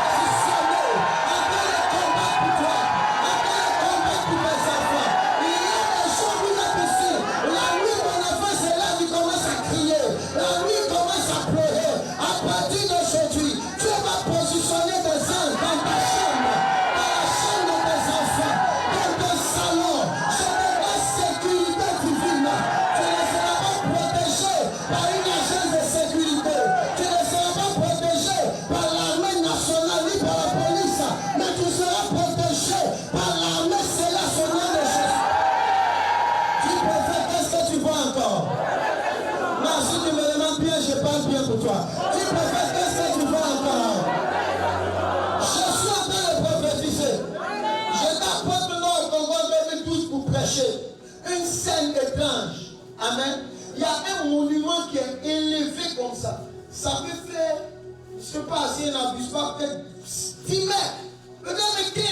Positionnée, en train de combattre pour toi, en train de combattre pour tes enfants. Il y a des gens qui sont ici. La nuit, mon enfant, c'est là qu'il commence à crier. La nuit, il commence à pleurer. À partir d'aujourd'hui, Dieu va positionner des anges dans ta chambre, dans la chambre de tes enfants, dans ton salon. Je te donne sécurité divine. Tu ne seras pas protégé par une agence de sécurité. Tu ne seras pas protégé par l'armée nationale ni par la police. Mais tu seras protégé par l'armée céleste au nom de Jésus. Tu préfères, qu'est-ce que tu vois encore? Non, si tu me demandes bien, je parle bien pour toi. Tu préfères, qu'est-ce que tu vois encore? Je suis en train de prophétiser. J'étais à Pointe-Noire au Congo en 2012 pour prêcher. Une scène étrange. Amen. Il y a un monument qui est élevé comme ça. Ça peut faire, je ne sais pas si un abus, pas peut-être 10 mètres. Peut-être 15.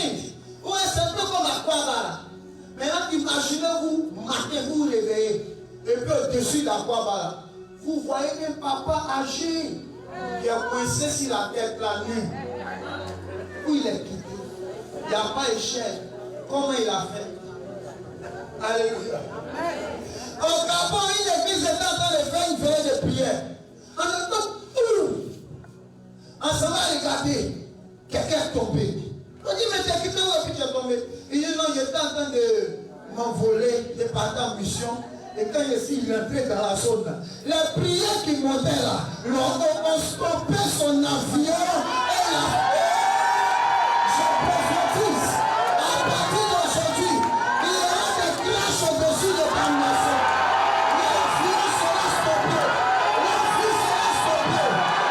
Ouais, c'est un peu comme à Kouabara. Maintenant, imaginez-vous, matin, vous vous réveillez. Et puis au-dessus d'Aquabara, vous voyez un papa âgé qui est coincé sur la tête la nuit. Où il est quitté. Il n'y a pas échelle. Comment il a fait? Alléluia. Au Gabon, une église était en train de faire une veillée de prière. En même temps, on s'en va regarder. Quelqu'un est tombé. On dit, mais t'es quitté où est-ce que tu es tombé? Il dit, non, j'étais en train de m'envoler, de partir en mission. Et quand je suis rentré dans la zone, les prières qui montaient là, ont stoppé son avion et la je prophétise, à partir d'aujourd'hui, il y aura des clashs au-dessus de ta maison. L'avion sera stoppé. L'avion sera stoppé.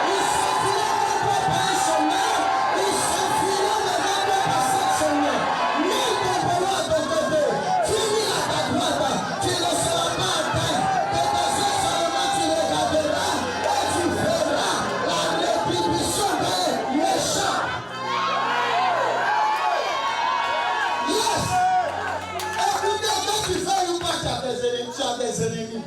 Il suffira même pas par un chemin. Il suffira même pas par ce chemin. Mets ton ballon à ton côté. Tu mets à ta droite. Tu ne seras pas atteint. De tes yeux seulement tu regarderas et tu verras la rétribution des méchants. Yes! Écoutez, quand tu fais une marche à tes ennemis, tu as des ennemis.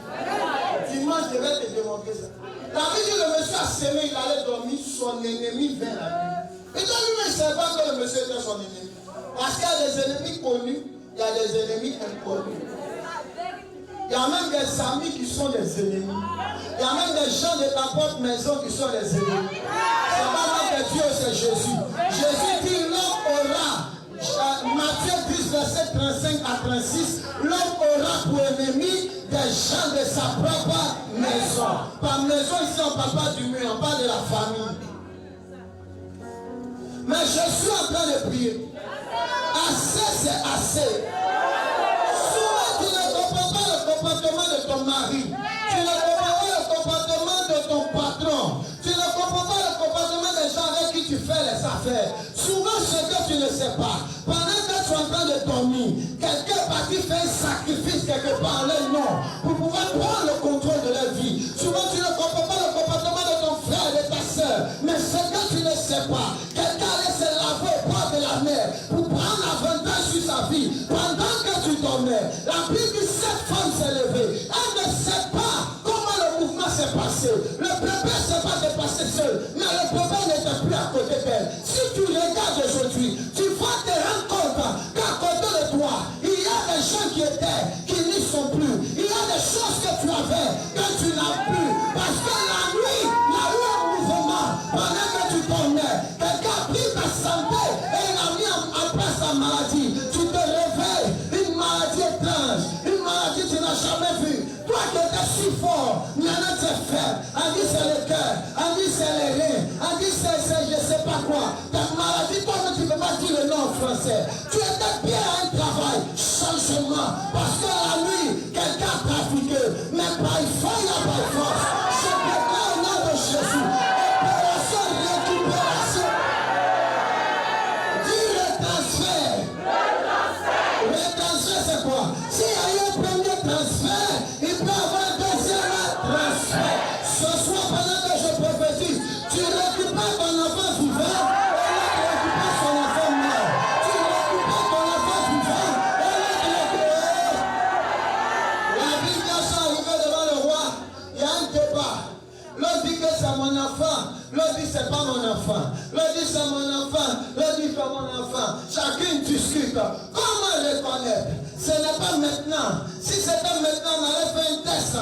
Dimanche, je vais te démontrer ça. La vie dit le monsieur a semé, il allait dormir, son ennemi vint la nuit. Et donc lui-même ne savait pas que le monsieur était son ennemi. Parce qu'il y a des ennemis connus, il y a des ennemis inconnus. Il y a même des amis qui sont des ennemis. Il y a même des gens de ta propre maison qui sont des ennemis. C'est pas moi que Dieu, c'est Jésus. Jésus dit l'homme aura, Matthieu 10, verset 35 à 36, l'homme aura pour ennemi des gens de sa propre maison. Par maison, ici, on ne parle pas du mur, on parle de la famille. Mais je suis en train de prier. Assez, c'est assez. Souvent, tu ne comprends pas le comportement de ton mari. Tu ne comprends pas le comportement de ton patron. Tu ne comprends pas le comportement des gens avec qui tu fais les affaires. Souvent, ce que tu ne sais pas, pendant que tu es en train de dormir, quelqu'un est parti faire un sacrifice quelque part en leur nom pour pouvoir prendre le contrôle de leur vie. Souvent, tu ne comprends pas le comportement de ton frère. pêcheur. Mais ce que tu ne sais pas, quelqu'un allait se laver au bord de la mer pour prendre l'avantage sur sa vie pendant que tu dormais. La Bible dit cette femme s'est levée. Elle ne sait pas comment le mouvement s'est passé. Le bébé ne s'est pas dépassé seul, mais le bébé n'était plus à côté d'elle. Si tu regardes aujourd'hui, tu vas te rendre compte qu'à côté de toi, il y a des gens qui étaient, qui n'y sont plus. Il y a des choses que tu avais, que tu n'as plus. Parce que la nuit, il y a eu un mouvement pendant que tu dormais. Quelqu'un a pris ta santé et il a mis en place ta maladie. Tu te réveilles, une maladie étrange, une maladie que tu n'as jamais vue. Toi qui étais si fort, il y en a qui faible. On dit c'est le cœur, on dit c'est les reins, on dit c'est je ne sais pas quoi. Ta maladie, toi tu ne peux pas dire le nom en français. Tu étais bien à un travail, changement. Parce que la nuit, quelqu'un a trafiqué. Mais par fire, par force, je déclare au nom de Jésus. Opération, récupération. Dis le transfert. Le transfert, c'est quoi? S'il y a eu un premier transfert, il peut y avoir un deuxième transfert. Ce soir, pendant que je prophétise, tu récupères ton enfant vivant et l'autre récupère son enfant mort. Tu récupères ton enfant vivant et l'autre récupère. La Bible, quand sont arrivés devant le roi, il y a un débat. L'autre dit que c'est mon enfant, l'autre dit c'est pas mon enfant. L'autre dit c'est mon enfant, l'autre dit c'est pas mon enfant. Chacun discute. Comment reconnaître? Ce n'est pas maintenant. Si c'était maintenant, on allait faire un test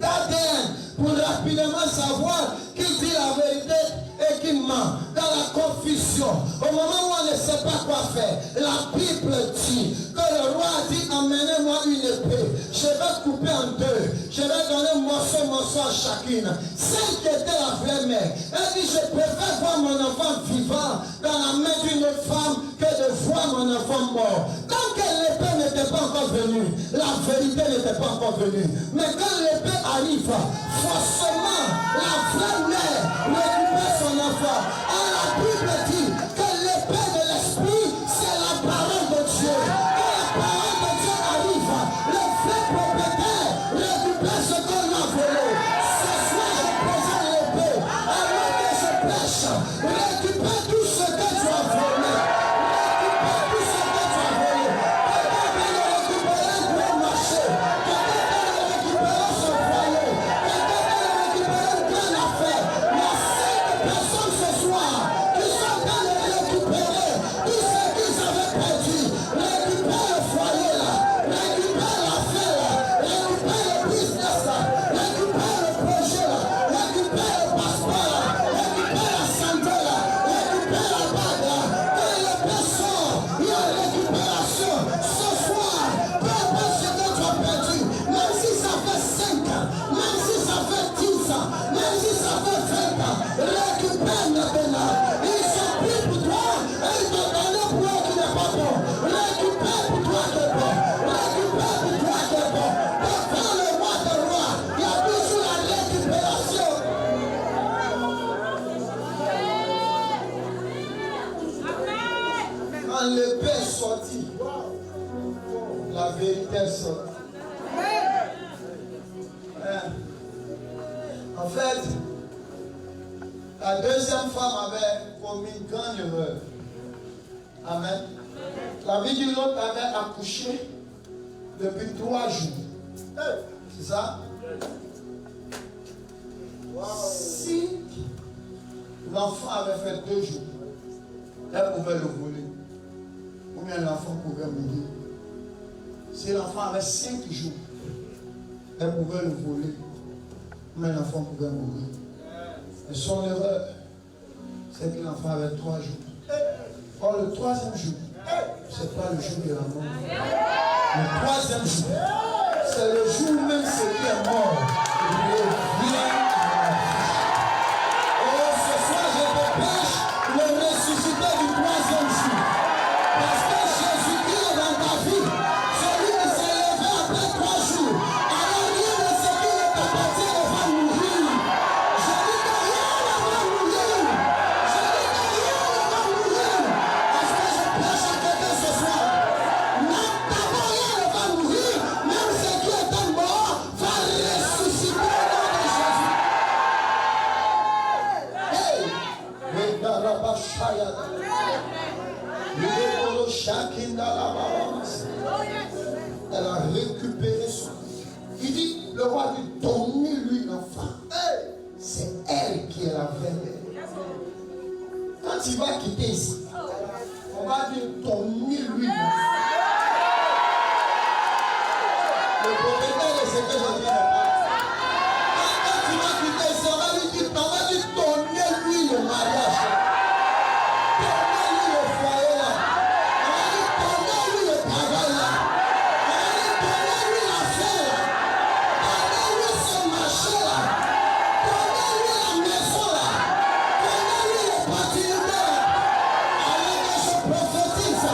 d'ADN pour rapidement savoir qu'il dit la vérité et qu'il ment. Dans la confusion, au moment où on ne sait pas quoi faire, la Bible dit que le roi a dit emmenez-moi une épée, je vais couper en deux, je vais donner morceau à chacune. Celle qui était la vraie mère, elle dit je préfère voir mon enfant vivant dans la main d'une autre femme que de voir mon enfant mort. Tant que l'épée n'était pas encore venue, la vérité n'était pas encore venue. Mais quand l'épée arrive, forcément la vraie mère récupère son enfant. Et la Bible dit que l'épée de l'esprit, c'est la parole de Dieu. Quand la parole de Dieu arrive, le vrai propriétaire récupère ce qu'on a volé. Ce soir, je présente l'épée. Alors que je prêche, récupère tout ce que tu as volé. Récupère tout ce que tu as volé. Quelqu'un peut le récupérer un gros marché. Quelqu'un peut le récupérer son foyer. Quelqu'un peut le récupérer une grande affaire. Il y a 5 personnes ce soir qui sont en train de récupérer tout ce qu'ils avaient perdu. Récupère le foyer là. Récupère l'affaire là. Récupère le business là. Récupère le projet là. Récupère le passeport là. Récupère la santé là. Récupère la bague là. Quand les personnes, il y a récupération. Ce soir, peu importe ce que tu as perdu, même si ça fait 5 ans, même si ça fait 10 ans, même si ça fait 20 ans, récupère maintenant. Ils sont pris pour toi et ils te donnent pour eux qui n'est pas bon. Récupère pour toi qui est bon. Récupère pour toi qui est bon. Devant le roi des rois, il y a toujours la récupération. Quand l'épée est sortie, la vérité est sortie. En fait, la deuxième femme avait commis une grande erreur. Amen. La vie de l'autre avait accouché depuis 3 jours. C'est ça? Si l'enfant avait fait 2 jours, elle pouvait le voler. Ou bien l'enfant pouvait mourir. Si l'enfant avait 5 jours, elle pouvait le voler. Mais l'enfant pouvait mourir. Et son erreur, c'est que l'enfant avait 3 jours. Or, le 3e jour, ce n'est pas le jour de la mort. Le 3e jour, c'est le jour où même ce qui est mort revient à la vie. Et ce soir, je dépêche le ressuscité du 3e jour. Parce que Jésus-Christ est dans ta vie. Celui qui s'est levé après 3 jours. Alors, rien de ce qui ne t'appartient ne va mourir. Je dis que rien ne va mourir. Je dis que rien ne va mourir. Est-ce que je prêche à quelqu'un ce soir? Non, d'abord rien ne va mourir. Même ce qui était mort va ressusciter au nom de Jésus. Elle a récupéré son fils. Il dit, le roi dit, donnez-lui l'enfant. C'est elle qui est la vraie. Quand il va quitter ici, on va dire, donnez-lui l'enfant. Le propriétaire de ce que je dis là. Quand tu vas quitter ici, on va lui dire, donnez-lui le mariage. Donnez-lui le foyer là. On va dire, donnez-lui le travail là. On va dire, donnez-lui l'affaire là. Donnez-lui ce marché là. Donnez-lui la maison là. Donnez-lui le bâtiment là. Alors que je prophétise,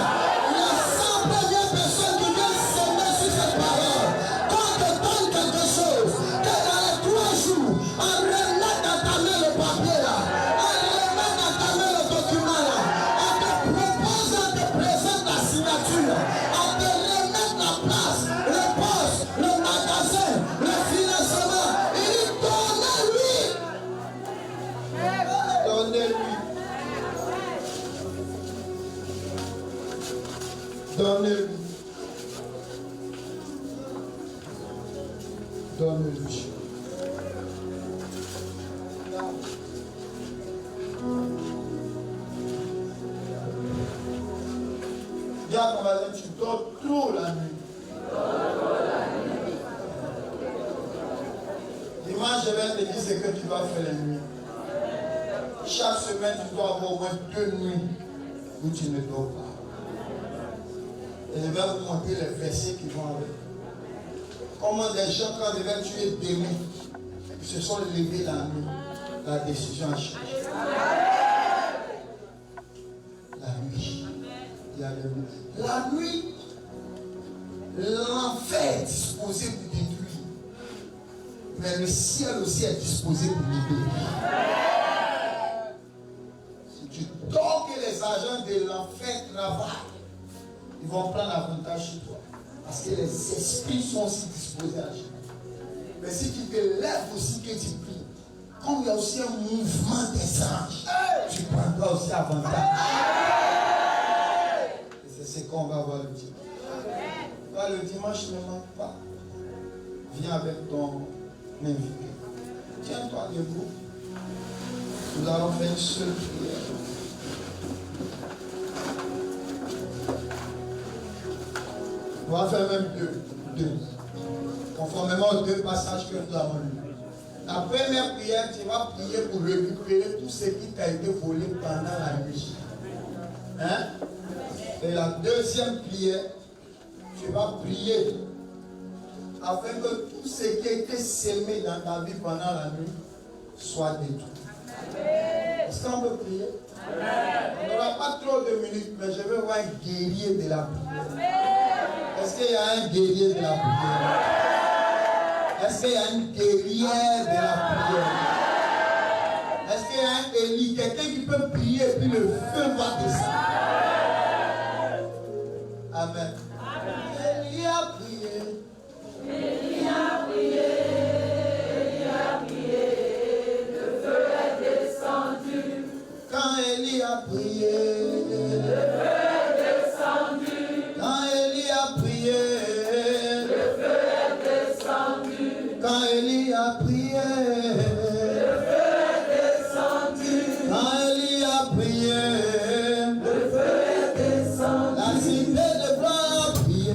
il y a 100 premières personnes qui viennent s'aimer sur cette parole. Quand on te donne quelque chose, que dans les 3 jours, on remet dans ta main le papier là. On remet dans ta main le document là. On te propose, on te présente la signature. On te remet la place, le poste, le magasin, le financement. Il dit donnez-lui. Donnez-lui. Donnez-lui. Donne-lui. Dis à ton voisin, tu dors trop la nuit. Dimanche, je vais te dire ce que tu dois faire la nuit. Chaque semaine, tu dois avoir au moins 2 nuits où tu ne dors pas. Et je vais vous montrer les versets qui vont avec. Comment les gens, quand ils devaient tuer Démon, ils se sont levés la nuit. La décision a changé. La nuit. Il y a le nuit. La nuit, l'enfer est disposé pour détruire. Mais le ciel aussi est disposé pour libérer. Si tu dors que les agents de l'enfer travaillent, ils vont prendre avantage sur toi. Parce que les esprits sont aussi disposés à agir. Mais si tu te lèves aussi que tu pries, comme il y a aussi un mouvement des anges, tu prendras aussi avantage. Et c'est ce qu'on va voir le dimanche. Là, le dimanche ne manque pas. Viens avec ton invité. Tiens-toi debout. Nous allons faire une seule prière. On va faire même deux. Conformément aux 2 passages que nous avons lus. La première prière, tu vas prier pour récupérer tout ce qui t'a été volé pendant la nuit. Hein? Et la deuxième prière, tu vas prier afin que tout ce qui a été semé dans ta vie pendant la nuit soit détruit. Est-ce qu'on peut prier? On n'aura pas trop de minutes, mais je veux voir un guerrier de la prière. Est-ce qu'il y a un guerrier de la prière? Est-ce qu'il y a une guerrière de la prière? Est-ce qu'il y a un Élie, quelqu'un qui peut prier et puis le feu va descendre? Amen. Élie a prié. Élie a prié. Élie a prié. Le feu est descendu. Quand Élie a prié. Le feu est descendu. Quand Élie a prié. Le feu est descendu. Quand Élie a prié. Le feu est descendu. Quand Élie a prié. Le feu est descendu. La cité de blanc a prié.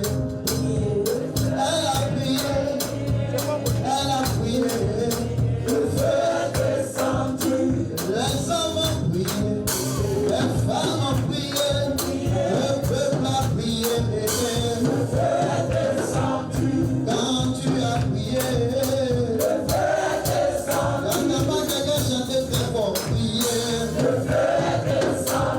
Elle a prié. Elle a prié. Le feu est descendu. Les hommes ont prié. Les femmes ont prié. Le peuple a prié. Le feu est descendu. Quand tu as prié. Le feu est descendu. Quand tu n'as pas quelqu'un chanter très fort, prier. Le feu est descendu.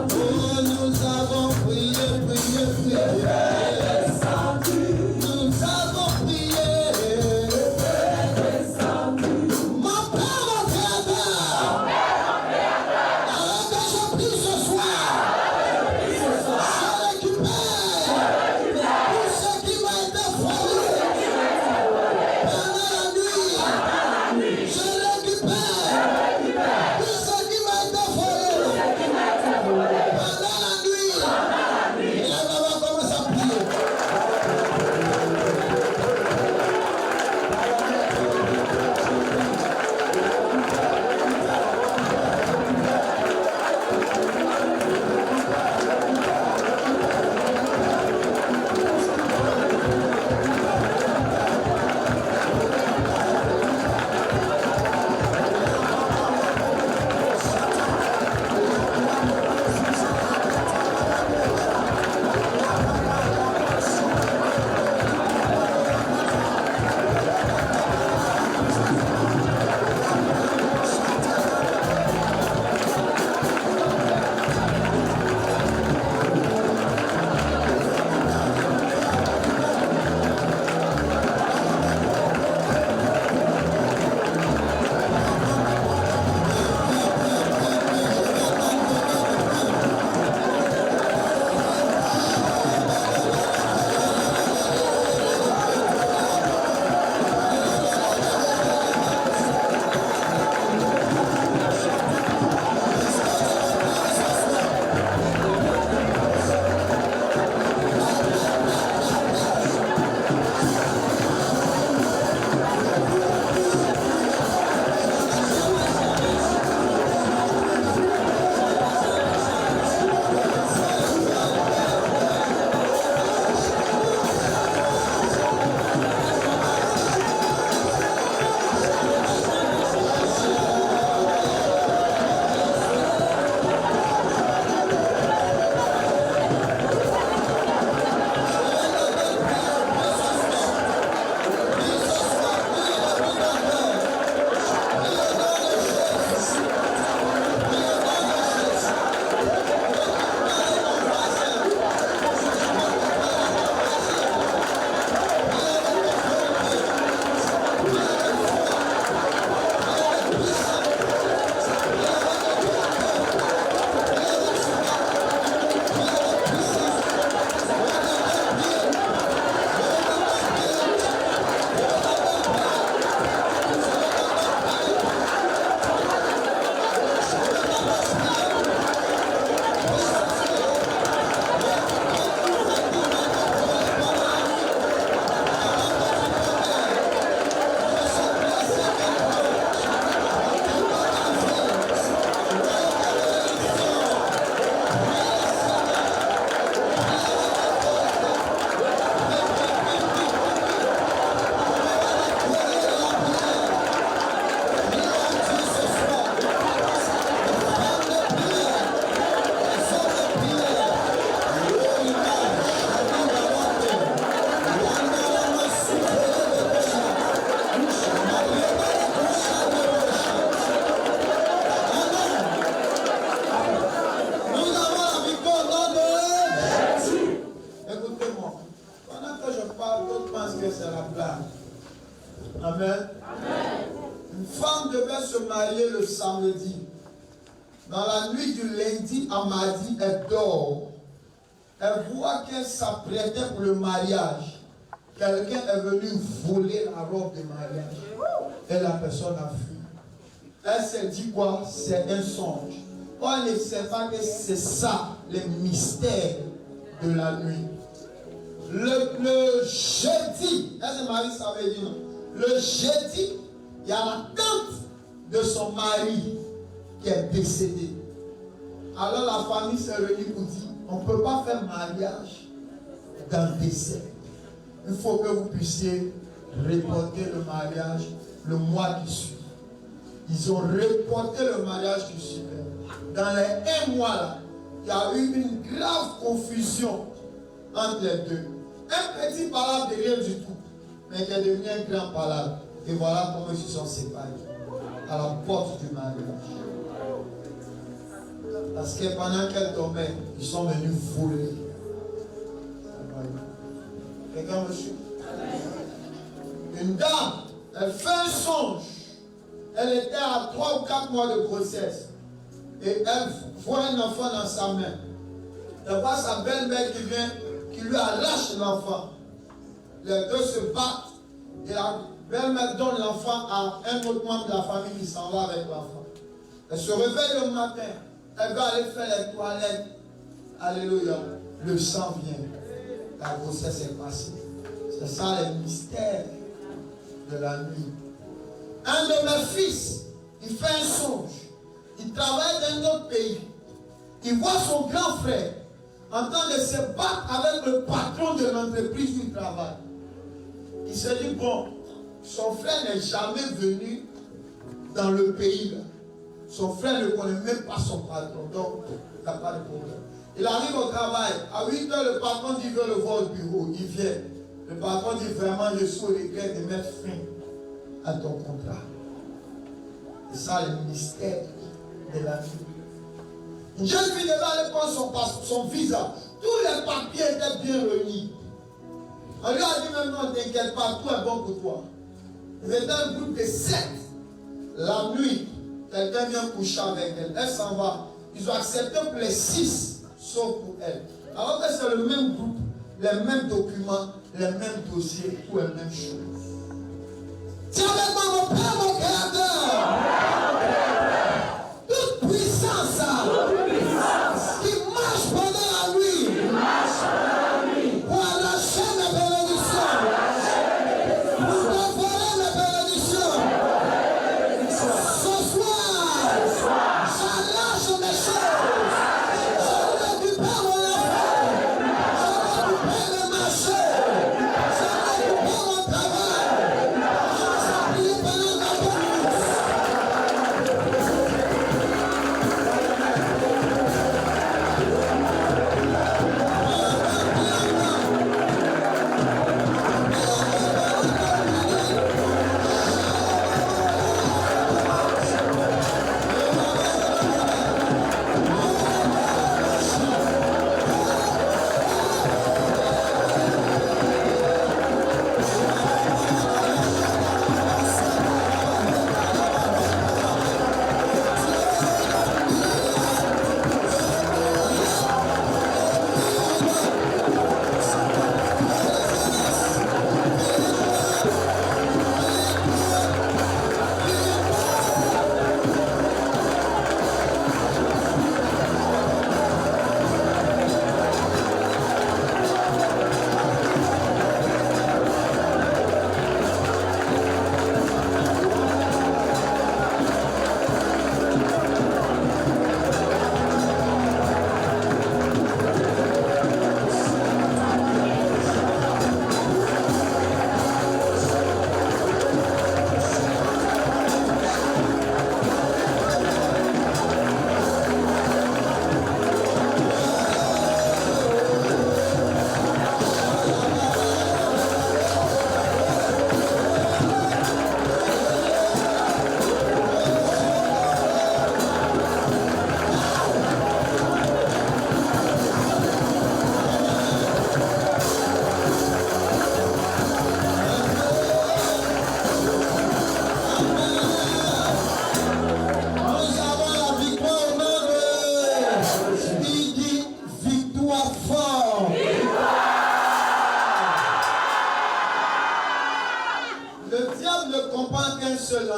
se marier le samedi. Dans la nuit du lundi à mardi, elle dort. Elle voit qu'elle s'apprêtait pour le mariage. Quelqu'un est venu voler la robe de mariage. Et la personne a fui. Elle s'est dit quoi? C'est un songe. On ne sait pas que c'est ça, le mystère de la nuit. Le jeudi, est-ce que Marie savait dire non? Le jeudi, il y a la tante de son mari qui est décédée. Alors la famille s'est réunie pour dire, on ne peut pas faire mariage dans le décès. Il faut que vous puissiez reporter le mariage le mois qui suit. Ils ont reporté le mariage qui suivait. Dans les 1 mois là, il y a eu une grave confusion entre les deux. Un petit palabre de rien du tout, mais qui est devenu un grand palabre. Et voilà comment ils se sont séparés. À la porte du mariage. Parce que pendant qu'elle dormait, ils sont venus voler. Quelqu'un me suit? Une dame, elle fait un songe. Elle était à 3 ou 4 mois de grossesse. Et elle voit un enfant dans sa main. Elle voit sa belle-mère qui vient, qui lui arrache l'enfant. Les deux se battent. Et la belle-mère donne l'enfant à un autre membre de la famille qui s'en va avec l'enfant. Elle se réveille le matin. Elle va aller faire les toilettes. Alléluia. Le sang vient. La grossesse est passée. C'est ça le mystère de la nuit. Un de mes fils, il fait un songe. Il travaille dans un autre pays. Il voit son grand frère en train de se battre avec le patron de l'entreprise où il travaille. Il se dit, bon, son frère n'est jamais venu dans le pays là. Son frère ne connaît même pas son patron, donc il n'y a pas de problème. Il arrive au travail, à 8 heures, le patron dit, veut le voir au bureau, il vient. Le patron dit, vraiment, je suis au regret de mettre fin à ton contrat. C'est ça le mystère de la vie. Une jeune fille devait aller prendre son visa. Tous les papiers étaient bien réunis. On lui a dit même non, t'inquiète pas, tout est bon pour toi. C'était un groupe de 7. La nuit, quelqu'un vient coucher avec elle. Elle s'en va. Ils ont accepté pour les 6, sauf pour elle. Alors que c'est le même groupe, les mêmes documents, les mêmes dossiers, tout les mêmes choses. Tiens avec moi mon Père, mon Créateur. Toute puissance qui marche pendant la nuit pour arracher mes bénédictions, pour dévorer mes bénédictions. Ce soir, j'arrache mes choses. Je récupère mon affaire. Je récupère mes marchés. Je récupère mon travail. Je vais prier pendant la bonne nuit.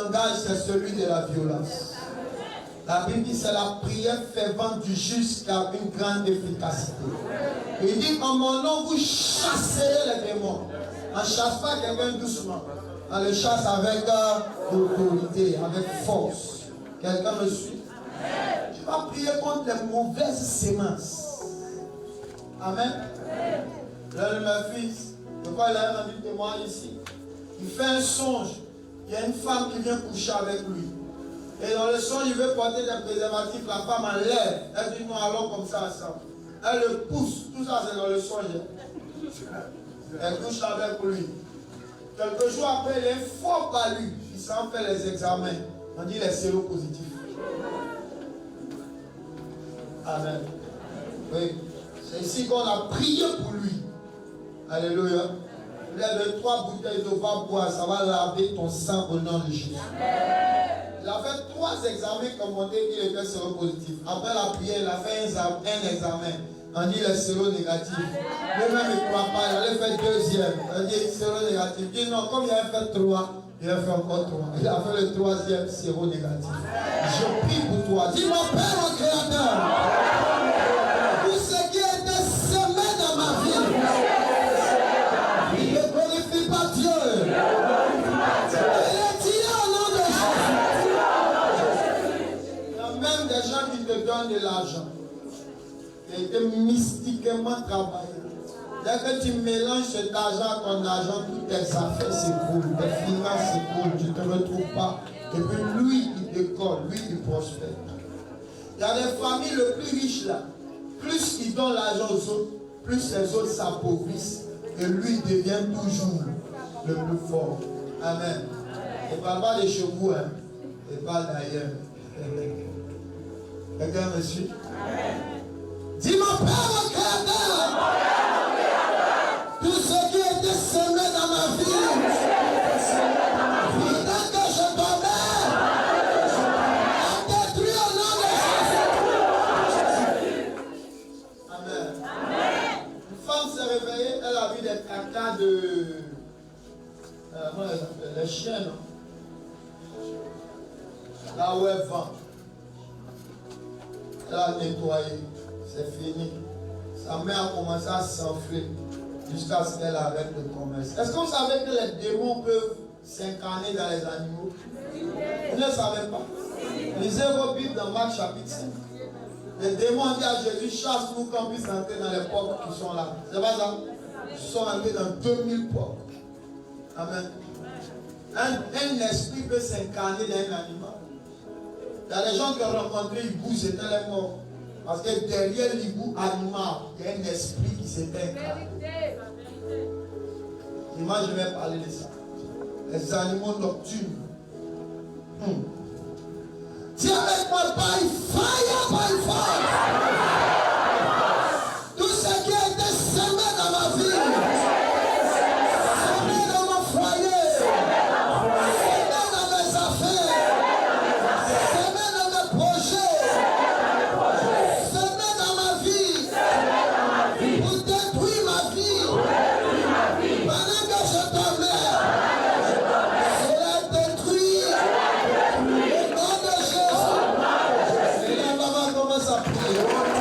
langage, c'est celui de la violence. La Bible dit c'est la prière fervente du juste qui a une grande efficacité. Il dit en mon nom vous chasserez les démons. On ne chasse pas quelqu'un doucement. On le chasse avec autorité, avec force. Quelqu'un me suit? Tu vas prier contre les mauvaises sémences. Amen. L'un de mes fils, de quoi il a rendu témoin ici? Il fait un songe. Il y a une femme qui vient coucher avec lui. Et dans le songe, il veut porter des préservatifs. La femme enlève. Elle dit non, allons comme ça ensemble. Elle le pousse. Tout ça, c'est dans le songe. Elle couche avec lui. Quelques jours après, il est fort palu. Il s'en fait les examens. On dit les séropositifs. Amen. Oui. C'est ici qu'on a prié pour lui. Alléluia. Lève 3 bouteilles d'eau, va boire. Ça va laver ton sang au nom de Jésus. Il a fait 3 examens comme on dit qu'il était séropositif. Après la prière, il a fait un examen. On dit le séronégatif. Lui-même, il ne croit pas. Il allait faire 2e. On dit séronégatif. Il dit non, comme il a fait 3, il a fait encore 3. Il a fait le 3e séronégatif. Je prie pour toi. Dis mon Père, mon Créateur. Tout ce qui était semé dans ma vie, il ne glorifie pas Dieu. Il est tiré au nom de Jésus. Il y a même des gens qui te donnent de l'argent. Et que mystiquement travaillé. Dès que tu mélanges cet argent à ton argent, toutes tes affaires s'écroulent, tes finances s'écroulent, tu ne te retrouves pas. Et puis lui, il décolle, lui, il prospère. Il y a des familles les plus riches là. Plus ils donnent l'argent aux autres, plus les autres s'appauvrissent. Et lui devient toujours le plus fort. Amen. Il ne parle pas des chevaux, hein. Il parle d'ailleurs. Quelqu'un me suit? Amen. Dis mon Père, mon Créateur, tout ce qui était semé dans ma vie, pendant que je dormais, a détruit au nom de Jésus. Amen. Une femme s'est réveillée, elle a vu des cacas de... les chiens, non? Là où elle vend. Elle a nettoyé. C'est fini. Sa mère a commencé à s'enfler jusqu'à ce qu'elle arrête le commerce. Est-ce que vous savez que les démons peuvent s'incarner dans les animaux? Vous ne le savez pas? Lisez vos Bibles dans Marc chapitre 5. Les démons ont dit à Jésus, chasse-nous qu'on puisse entrer dans les porcs qui sont là. C'est pas ça? Ils sont entrés dans 2000 porcs. Amen. Un esprit peut s'incarner dans un animal. Il y a des gens qui ont rencontré, ils bougent, c'était les morts. Parce que derrière l'hibou animal, il y a un esprit qui s'est incarné. Et moi, je vais parler de ça. Les animaux nocturnes. Dis avec moi, by fire, by fire. Tout ce qui a été semé dans ma vie, semé dans mon foyer, semé dans mes affaires, semé dans mes projets. Commence à prier.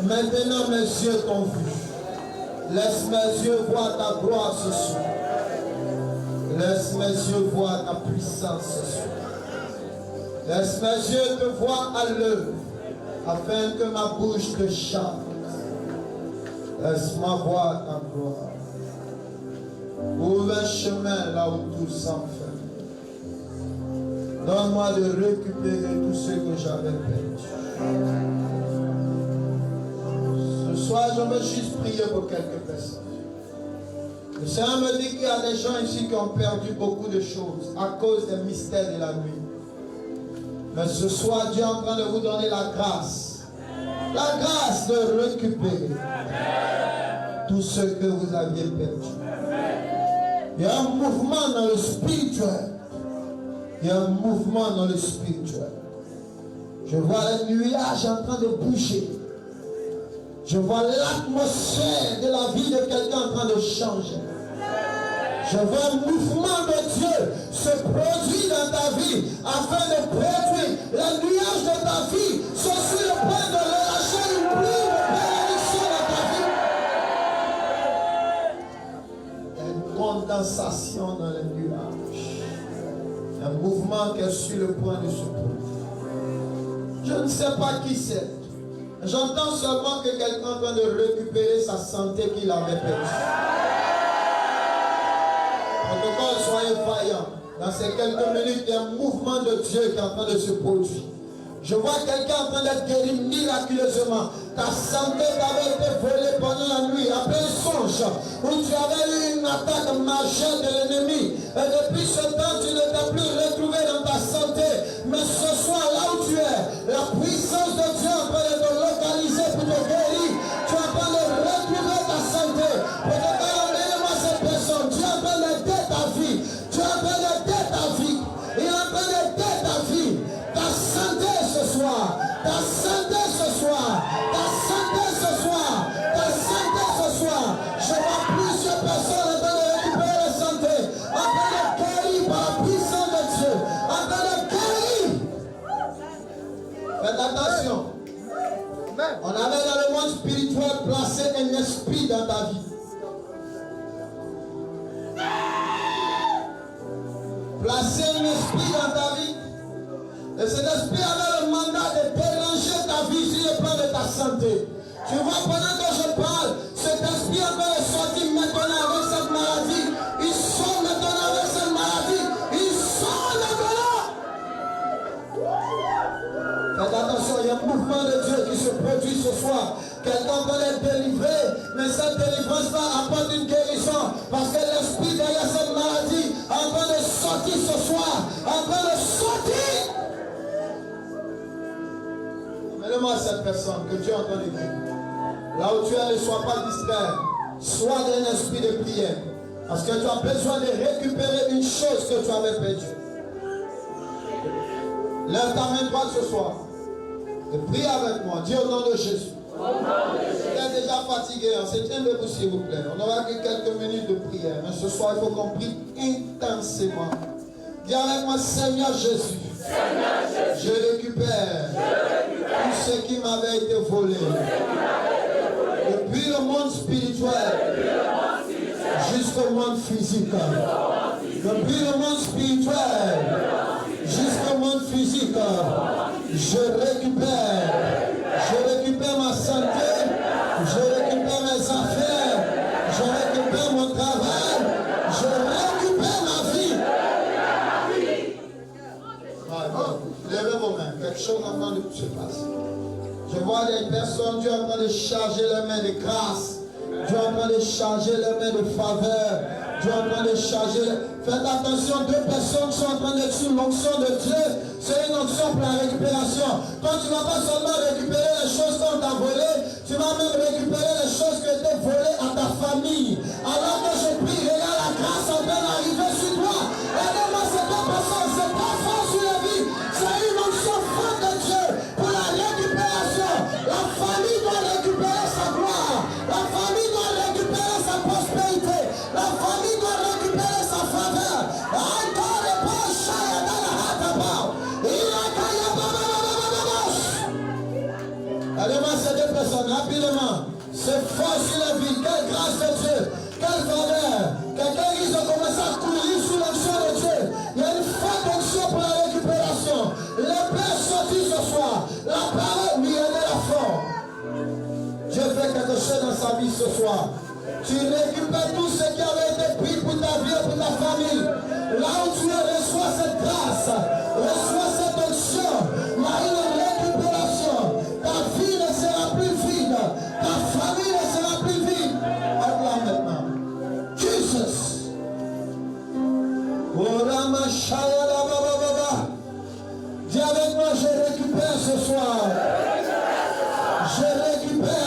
Maintenant, mes yeux t'ont vu. Laisse mes yeux voir ta gloire ce soir. Laisse mes yeux voir ta puissance ce soir. Laisse mes yeux te voir à l'œuvre, afin que ma bouche te chante. Laisse-moi voir ta gloire. Ouvre un chemin là où tout s'enferme. Donne-moi de récupérer tout ce que j'avais perdu. Ce soir, je veux juste prier pour quelques personnes. Le Seigneur me dit qu'il y a des gens ici qui ont perdu beaucoup de choses à cause des mystères de la nuit. Mais ce soir, Dieu est en train de vous donner la grâce. La grâce de récupérer tout ce que vous aviez perdu. Il y a un mouvement dans le spirituel. Il y a un mouvement dans le spirituel. Je vois les nuages en train de bouger. Je vois l'atmosphère de la vie de quelqu'un en train de changer. Je vois un mouvement de Dieu se produire dans ta vie afin de produire les nuages de ta vie. Je suis le point de relâcher une pluie de bénédiction dans ta vie. Il y a une condensation dans les nuages. Il y a un mouvement qui est sur le point de se produire. Je ne sais pas qui c'est. J'entends seulement que quelqu'un est en train de récupérer sa santé qu'il avait perdue. Protocole, soyez vaillants. Dans ces quelques minutes, il y a un mouvement de Dieu qui est en train de se produire. Je vois quelqu'un en train d'être guéri miraculeusement. Ta santé t'avait été volée pendant la nuit, après un songe, où tu avais eu une attaque majeure de l'ennemi. Et depuis ce temps, tu ne t'es plus retrouvé dans ta santé. Mais ce soir, là où tu es, la puissance de Dieu est en train de te localiser pour te guérir. Tu es en train de retrouver ta santé. Protocole, emmène-moi cette personne. Dieu est en train d'aider ta vie. Tu es en train d'aider ta vie. Il est en train d'aider ta vie. Ta santé ce soir. Ta santé ce soir. Ta santé ce soir. Ta santé ce soir. Je vois plusieurs personnes en train de récupérer la santé. En train de guérir par la puissance de Dieu. En train de guérir. Faites attention. On avait dans le monde spirituel placé un esprit dans ta vie. Placer un esprit dans ta vie. Et cet esprit avait le mandat de déranger ta vie sur le plan de ta santé. Tu vois, pendant que je parle, cet esprit est en train de sortir maintenant avec cette maladie. Il sort maintenant avec cette maladie. Il sort maintenant. Faites attention, il y a un mouvement de Dieu qui se produit ce soir. Quelqu'un peut être délivré, mais cette délivrance-là apporte une guérison. Parce que l'esprit derrière cette maladie est en train de sortir ce soir. En train de sortir. Amène-moi cette personne que Dieu est en train de guérir. Là où tu es, ne sois pas distrait. Sois d'un esprit de prière. Parce que tu as besoin de récupérer une chose que tu avais perdue. Lève ta main droite ce soir. Et prie avec moi. Dis au nom de Jésus. Tu es déjà fatigué. On se tient debout s'il vous plaît. On n'aura que quelques minutes de prière. Mais ce soir, il faut qu'on prie intensément. Dis avec moi, Seigneur Jésus. Je récupère tout ce qui m'avait été volé. Depuis le monde spirituel jusqu'au monde physique. Depuis le monde spirituel jusqu'au monde physique. Je récupère ma santé, je récupère mes affaires, je récupère mon travail, je récupère ma vie. Levez vos mains, quelque chose en train de se passer. Je vois des personnes, Dieu est en train de charger les mains de grâce. Dieu est en train de charger les mains de faveur. Dieu est en train de charger. Faites attention, deux personnes sont en train d'être sous l'onction de Dieu. C'est une onction pour la récupération. Toi, tu ne vas pas seulement récupérer les choses qu'on t'a volées, tu vas même récupérer les choses qui étaient volées à ta famille. Alors que je prie, regarde la grâce en train d'arriver sur toi. Regardez-moi ces deux personnes, c'est pas fort sur la vie. C'est une onction forte de Dieu pour la récupération. La famille doit récupérer sa gloire. La famille doit récupérer sa prospérité. La famille doit récupérer sa faveur. Allez-moi ces deux personnes. rapidement. C'est fort sur la vie. Quelle grâce de Dieu. Quelle faveur. Quelqu'un qui a commencé à courir sous l'action de Dieu. Il y a une forte action pour la récupération. Le Père sorti ce soir. La parole lui est la forme. Dieu fait quelque chose dans sa vie ce soir. Tu récupères tout ce qui avait été pris pour ta vie et pour ta famille. Là où tu reçois cette grâce, reçois cette onction, il y a une récupération. Ta vie ne sera plus vide. Ta famille ne sera plus vide. Acclame maintenant. Jesus. Dis avec moi, je récupère ce soir. Je récupère.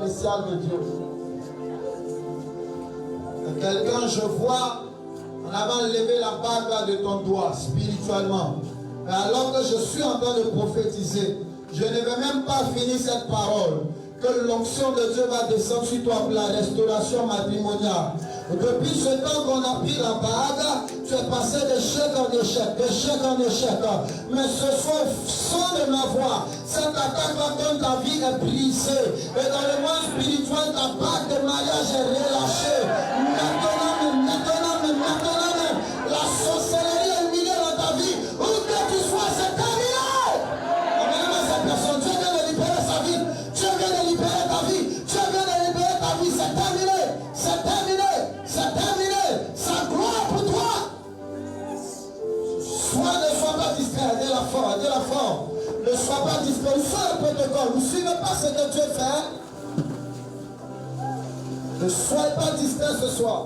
Spécial de Dieu. Quelqu'un, je vois en avant lever la bague de ton doigt spirituellement. Mais alors que je suis en train de prophétiser, je ne vais même pas finir cette parole. Que l'onction de Dieu va descendre sur toi pour la restauration matrimoniale. Depuis ce temps qu'on a pris la bague, tu es passé d'échec en échec, d'échec en échec. Mais ce soir, son de ma voix, cette attaque contre ta vie est brisée. Et dans le monde spirituel, ta bague de mariage est relâchée. Maintenant, la sorcellerie est minée dans ta vie. Où que tu sois, c'est terminé. Amen à cette personne. Dieu vient de libérer sa vie. Dieu vient de libérer ta vie. Dieu vient de libérer ta vie. C'est terminé. C'est terminé. C'est terminé. Sa gloire pour toi. Ne sois pas distrait. Aidez la forme. Aidez la forme. Ne sois pas distrait. Sois le protocole. Vous ne suivez pas ce que Dieu fait. Ne soyez pas distrait ce soir.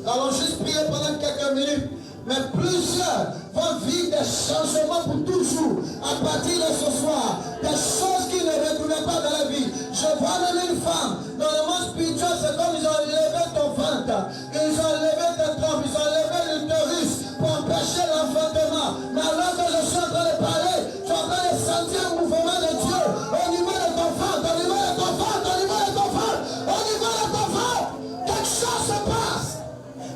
Nous allons juste prier pendant quelques minutes. Mais plusieurs vont vivre des changements pour toujours. À partir de ce soir, des choses qui ne retournent pas dans la vie. Je vois même une femme. Dans le monde spirituel, c'est comme ils ont levé ton ventre. Ils ont levé tes trompes. Ils ont levé l'utérus pour empêcher l'enfantement. Mais alors que je suis en train de parler, tu es en train de sentir un mouvement de Dieu au niveau de ton ventre, au niveau de ton ventre, au niveau de ton ventre, au niveau de ton ventre. Quelque chose se passe.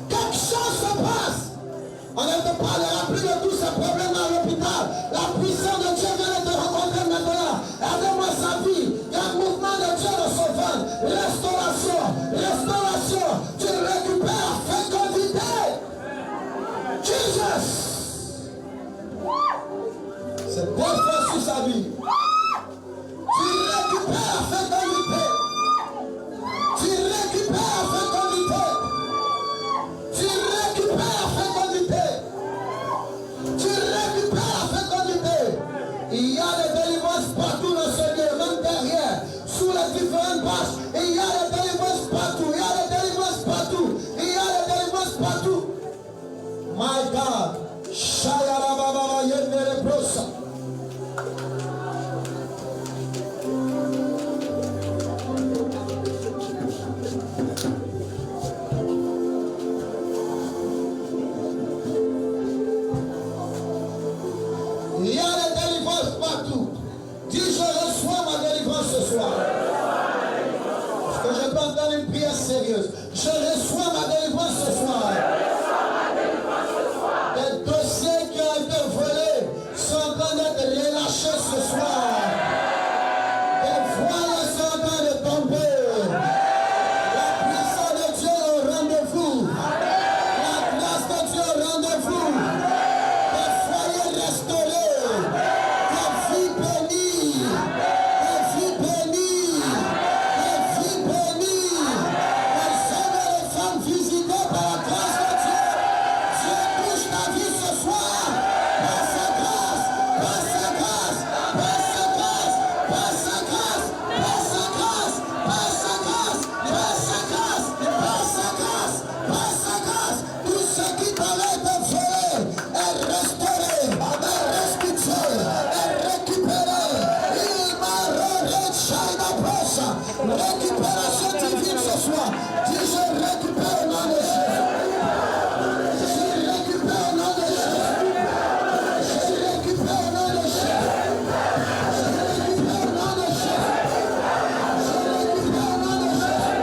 Quelque chose se passe. On ne te parlera plus de tous ces problèmes dans l'hôpital. La puissance de Dieu vient de te rencontrer maintenant. Aide-moi sa vie. Il y a un mouvement de Dieu dans son ventre. Restauration. Restauration. Tu récupères fécondité. Jesus. C'est deux fois sur sa vie. Tu récupères fécondité. Tu récupères fécondité. Tu récupères fécondité. Tu récupères fécondité. Il y a des délivrances partout dans ce lieu, même derrière, sous les différentes bâches. Il y a des délivrances partout. Il y a des délivrances partout. Il y a des délivrances partout. My God. Shayarababa yendere brosa. Il y a des délivrances partout. Dis, je reçois ma délivrance ce soir. Est-ce que je peux entendre une prière sérieuse? Je reçois ma délivrance ce soir. Les dossiers qui ont été volés sont en train d'être relâchés ce soir. Les voiles sont en train de tomber. La puissance de Dieu au rendez-vous. La grâce de Dieu au rendez-vous. Les foyers restaurés. Des vies bénies. Des vies bénies. Des vies bénies. Les hommes et les femmes visités par la grâce de Dieu. Dieu touche ta vie ce soir. Par sa grâce. Par sa grâce. Par sa grâce. Par sa grâce. Par sa grâce. Par sa grâce. Par sa grâce. Par sa grâce. Par sa grâce. Tout ce qui t'avait été volé est restauré, est restitué, est récupéré. Il m'a re-rechaïda proche. Récupération divine ce soir. Dis, je récupère au nom de Jésus. Je récupère au nom de Jésus. Je récupère au nom de Jésus. Je récupère au nom de Jésus. Je récupère au nom de Jésus.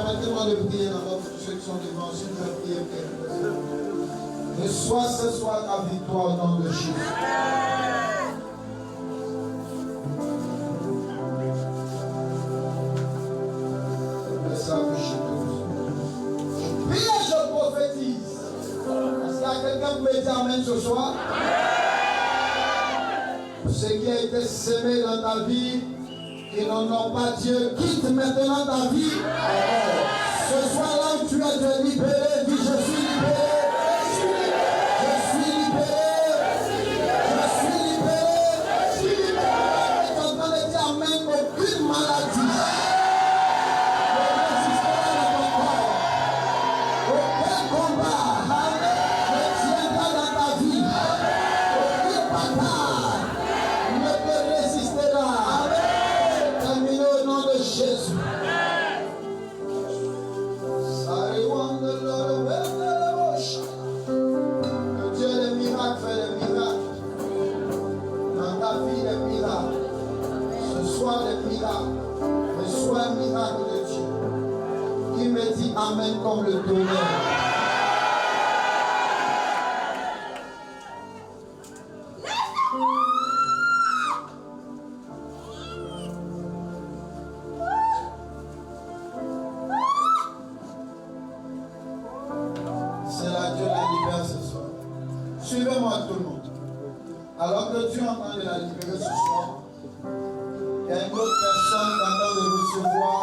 permettez-moi de prier d'abord pour tous ceux qui sont devant. Si je vais prier quelque chose. Reçois ce soir ta victoire au nom de Jésus. Je prie et je prophétise. Est-ce qu'il y a quelqu'un qui peut dire amen ce soir? Ce qui a été semé dans ta vie, qui n'honorent pas Dieu, quitte maintenant ta vie. Ce soir là où tu es libéré, dis je suis libéré. Je suis libéré. Je suis libéré. Je suis libéré. Tu es en train de dire amen, aucune maladie. Amen comme le tonnerre. C'est là Dieu la libère ce soir. Suivez-moi tout le monde. Alors que Dieu est en train de la libérer ce soir, il y a une autre personne qui est en train de recevoir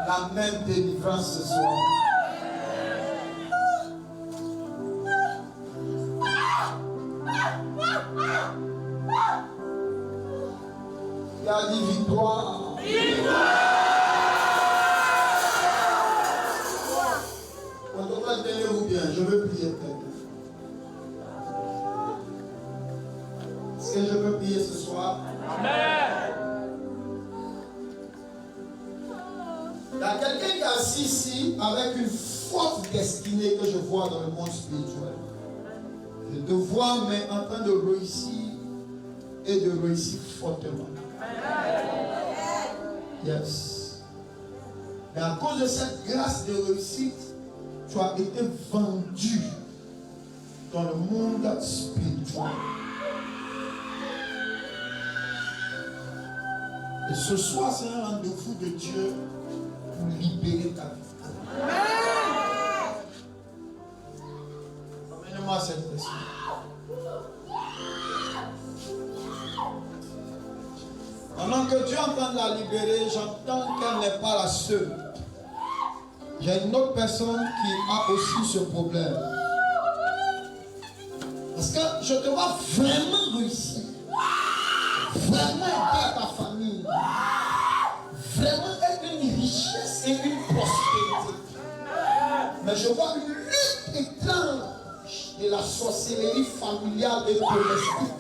la même délivrance ce soir. Il a dit victoire. En tout cas, tenez-vous bien, je veux prier quelqu'un. Est-ce que je peux prier ce soir? Amen. Il y a quelqu'un qui est assis ici avec une forte destinée que je vois dans le monde spirituel. Je te vois, mais en train de réussir et de réussir fortement. Yes. Mais à cause de cette grâce de réussite, tu as été vendu dans le monde spirituel. Et ce soir, c'est un rendez-vous de Dieu pour libérer ta vie. Amenez-moi cette question. Pendant que Dieu est en train de la libérer, j'entends qu'elle n'est pas la seule. Il y a une autre personne qui a aussi ce problème. Parce que je te vois vraiment réussir. Vraiment aider ta famille. Vraiment être une richesse et une prospérité. Mais je vois une lutte étrange de la sorcellerie familiale et domestique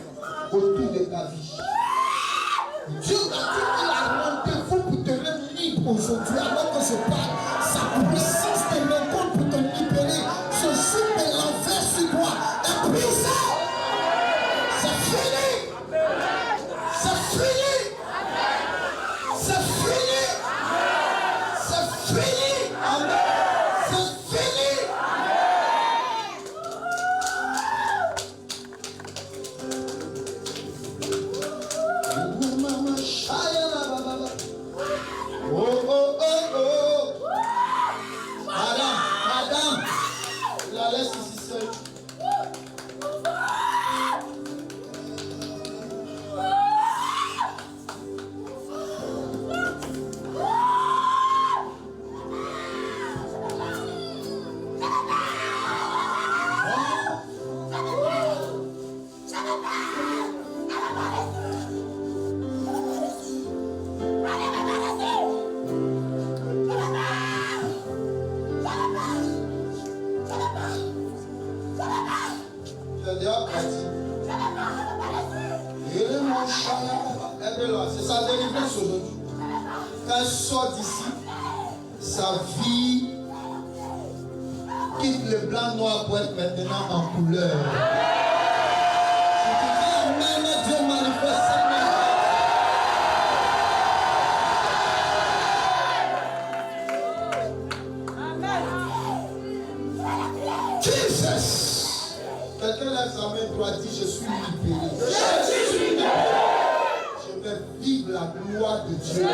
autour de ta vie. Dieu m'a dit qu'il a rendez-vous pour te rendre libre aujourd'hui. Alors que je parle, sa puissance te rencontre pour te libérer. Ce jour de l'enfer sur toi est brisé. C'est fini. C'est fini. C'est fini. C'est fini. C'est fini. Oh, oh, oh, oh. Madame, la laisse ici seule. C'est sa délivrance aujourd'hui. Quand elle sort d'ici, sa vie quitte le blanc noir pour être maintenant en couleur. Si tu dis amen, Dieu manifeste sa main. Jesus. Quelqu'un lève sa main droite, dit je suis libéré. Je vais vivre la gloire de Dieu.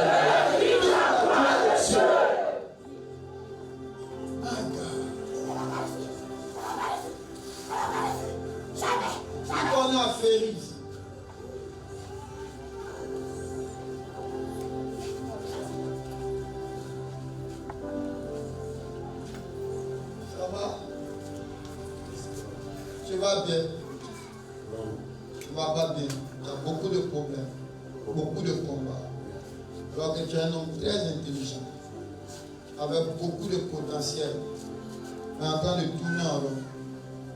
On a fait ça va? Tu vas bien? Tu vas pas bien. Tu as beaucoup de problèmes, beaucoup de combats. Alors que tu es un homme très intelligent, avec beaucoup de potentiel, mais en train de tourner en rond.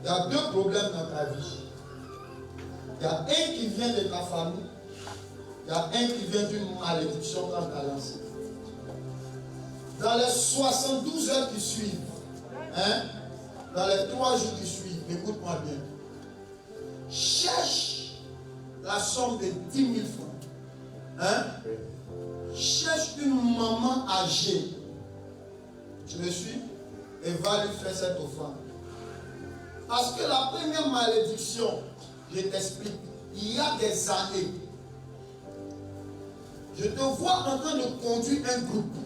Il y a deux problèmes dans ta vie. Il y a un qui vient de ta famille, il y a un qui vient d'une malédiction qu'on t'a lancée. Dans les 72 heures qui suivent, dans les 3 jours qui suivent, écoute-moi bien, cherche la somme de 10 000 francs. Cherche une maman âgée. Tu me suis? Et va lui faire cette offrande. Parce que la première malédiction, je t'explique, il y a des années, je te vois en train de conduire un groupe.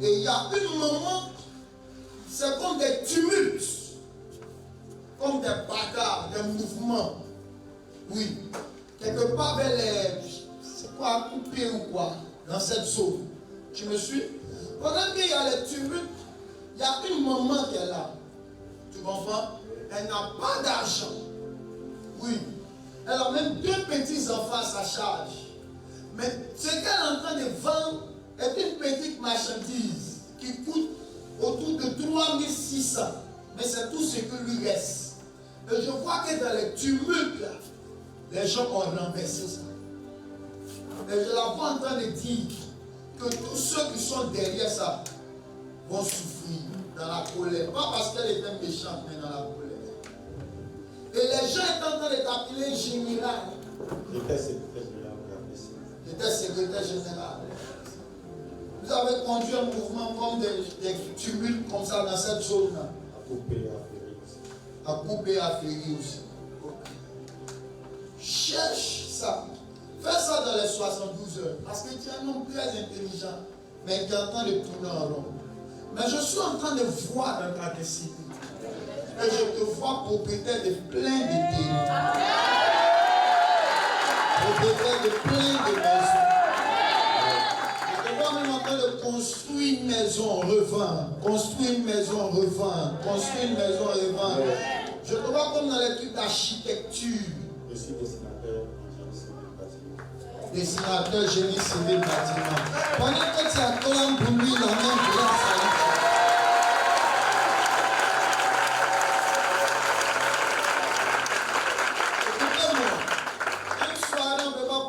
Et il y a une maman, c'est comme des tumultes, comme des bagarres, des mouvements. Oui, quelque part vers les, c'est quoi, couper ou quoi, dans cette zone. Tu me suis? Pendant qu'il y a les tumultes, il y a une maman qui est là. Tu comprends? Elle n'a pas d'argent. Oui. Elle a même 2 petits-enfants à sa charge. Mais ce qu'elle est en train de vendre est une petite marchandise qui coûte autour de 3600. Mais c'est tout ce que lui reste. Et je vois que dans les tumultes, là, les gens ont renversé ça. Et je la vois en train de dire que tous ceux qui sont derrière ça vont souffrir dans la colère. Pas parce qu'elle était méchante, mais dans la colère. Et les gens étaient en train de t'appeler général. J'étais secrétaire général de la PCI. J'étais secrétaire général. Vous avez conduit un mouvement comme des tumultes comme ça dans cette zone-là. À couper, à férir aussi. À couper, à férir aussi. Cherche ça. Fais ça dans les 72 heures. Parce que tu es un homme très intelligent, mais qui est en train de tourner en rond. Mais je suis en train de voir dans ta décision. Et je te vois propriétaire de plein de terrains. Propriétaire de plein de maisons. Je te vois même en train de construire une maison, revendre. Construire une maison, revendre. Construire une maison, revendre. Je te vois comme dans les trucs d'architecture. Je suis dessinateur en génie civil bâtiment. Dessinateur génie civil bâtiment. Pendant que tu acclames pour lui la même grâce à lui.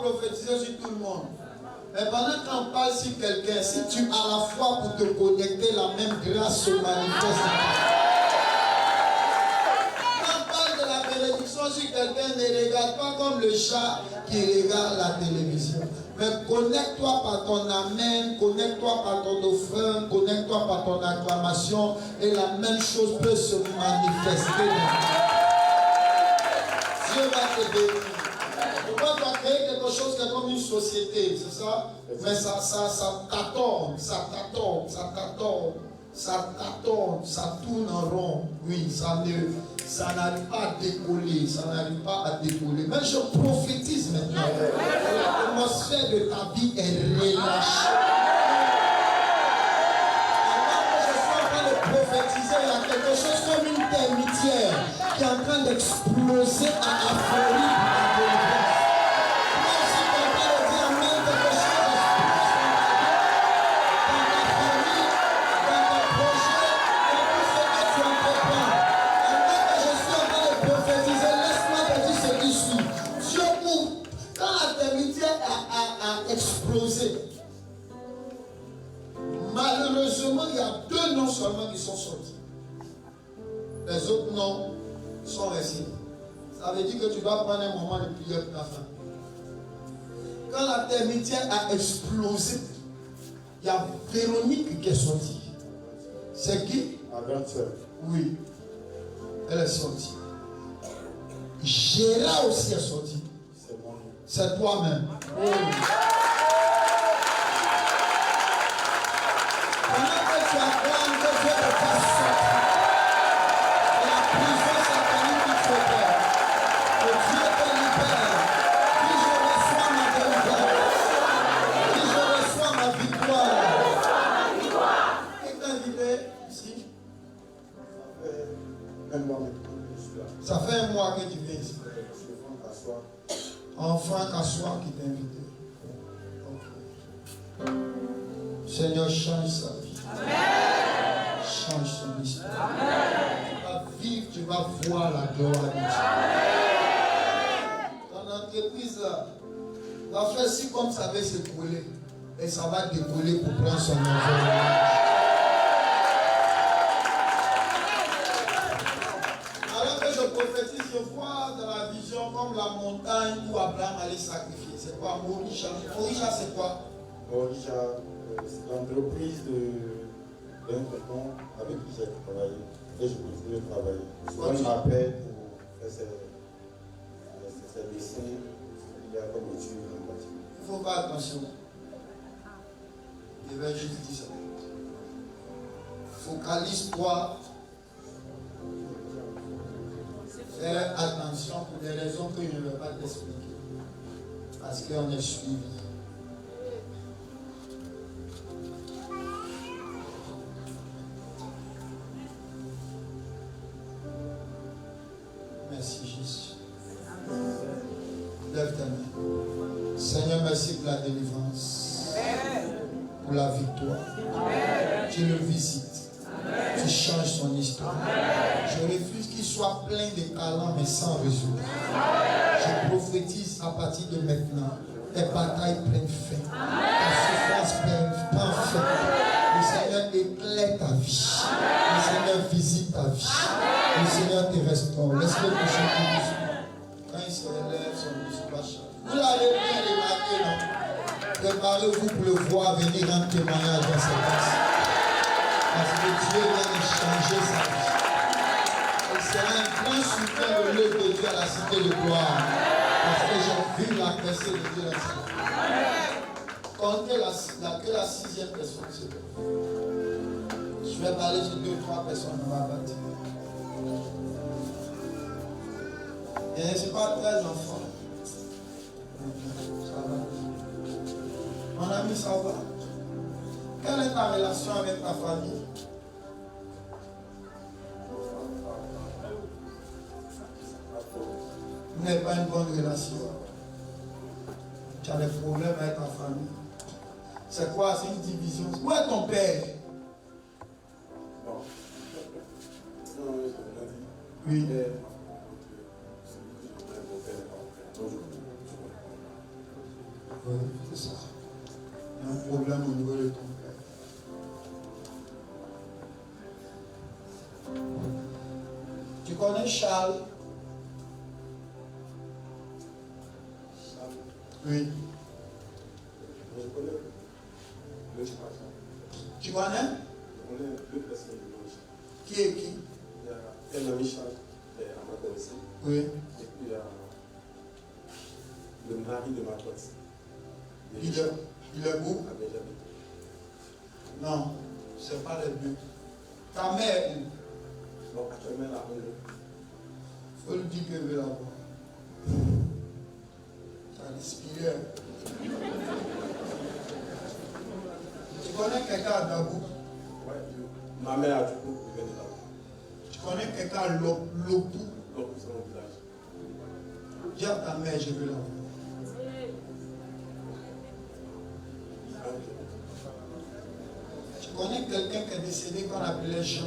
Prophétiser sur tout le monde. Mais pendant qu'on parle sur quelqu'un, si tu as la foi pour te connecter, la même grâce se manifeste. Quand on parle de la bénédiction sur quelqu'un, ne regarde pas comme le chat qui regarde la télévision. Mais connecte-toi par ton amen, connecte-toi par ton offrande, connecte-toi par ton acclamation, et la même chose peut se manifester. Dieu va te bénir. Pourquoi tu as créé quelque chose qui est comme une société, c'est ça? Mais ça tâtonne, ça tourne en rond. Oui, ça n'arrive pas à décoller, Mais je prophétise maintenant. L'atmosphère de ta vie est relâchée. Alors que je suis en train de prophétiser, il y a quelque chose comme une termitière qui est en train d'exploser à Afrolie pour ta délivrance. Explosé. Malheureusement, il y a 2 noms seulement qui sont sortis. Les autres noms sont restés. Ça veut dire que tu dois prendre un moment de prière pour ta femme. Quand la termitière a explosé, il y a Véronique qui est sortie. C'est qui? Ma grande soeur. Oui. Elle est sortie. Gérard aussi est sorti. C'est moi. C'est toi-même. Pendant que tu as croire que Dieu te fasse sortir de la prison satanique qui te fait peur, que Dieu te libère. Puis je reçois ma délivrance. Puis je reçois ma victoire. Quelqu'un vivait ici? Un mois maintenant, je suis là. Ça fait un mois que tu viens ici. Je suis Franck Assoir. Enfin, Kassoir qui t'a invité. Ok. Seigneur, change sa vie. Change son histoire. Tu vas vivre, tu vas voir la gloire de Dieu. Ton entreprise là, va faire si comme ça va s'écrouler. Et ça va décoller pour prendre son environnement. Alors que je prophétise, je vois dans la vision comme la montagne où Abraham allait sacrifier. C'est quoi Morisha? Morisha, c'est quoi? Morisha, c'est l'entreprise d'un coton avec qui j'ai travaillé. Et je continue de travailler. Souvent, il m'appelle pour faire ses dessins. Il y a comme étude en bâtiment. Il faut faire attention. Je vais juste dire ça. Focalise-toi. Fais attention pour des raisons que je ne vais pas t'expliquer. Parce qu'on est suivi. Merci Jésus. Lève ta main. Seigneur, merci pour la délivrance. Pour la victoire. Tu le visites. Tu changes son histoire. Je refuse qu'il soit plein de talents mais sans résultat. Je prophétise à partir de maintenant. Tes batailles prennent fin. Ta souffrance prend fin. Le Seigneur éclaire ta vie. Le Seigneur visite ta vie. Le Seigneur te restaure. Laisse-le toucher ton discours. Quand il se relève, son discours change. Vous l'avez bien remarqué, non? Préparez-vous pour le voir venir en témoignage dans cette place. Parce que Dieu vient de changer sa vie. Il sera un grand soutien de l'œuvre de Dieu à la cité de gloire. Parce que j'ai vu la percée de Dieu dans cette vie. Comptez que la sixième personne se lève. Je vais parler sur 2 ou 3 personnes dans ma bâtiment. Et je n'ai pas 13 enfants. Ça va. Mon ami, ça va. Quelle est ta relation avec ta famille? Vous n'avez pas une bonne relation. Tu as des problèmes avec ta famille. C'est quoi? C'est une division. Où est ton père? Oui. Oui, c'est ça. Il y a un problème au niveau de ton père. Tu connais Charles? Oui. Je connais le Charles. Tu connais? Je connais deux personnes de l'autre. Qui est qui? Il y a un ami Charles, qui est à ma connaissance. Oui. Et puis il y a le mari de ma classe. Il est beau? À Benjamin. Non, c'est pas le but. Ta mère, Donc actuellement, la rue. il faut lui dire que veut la voir. Ça a respiré. Tu connais quelqu'un à Dabou? Ouais, ma mère a du coup, il vient de là. Tu connais quelqu'un à Lopou? Donc c'est mon village. Dis à ta mère, je veux la voir. Tu connais quelqu'un qui est décédé qu'on appelait Jean?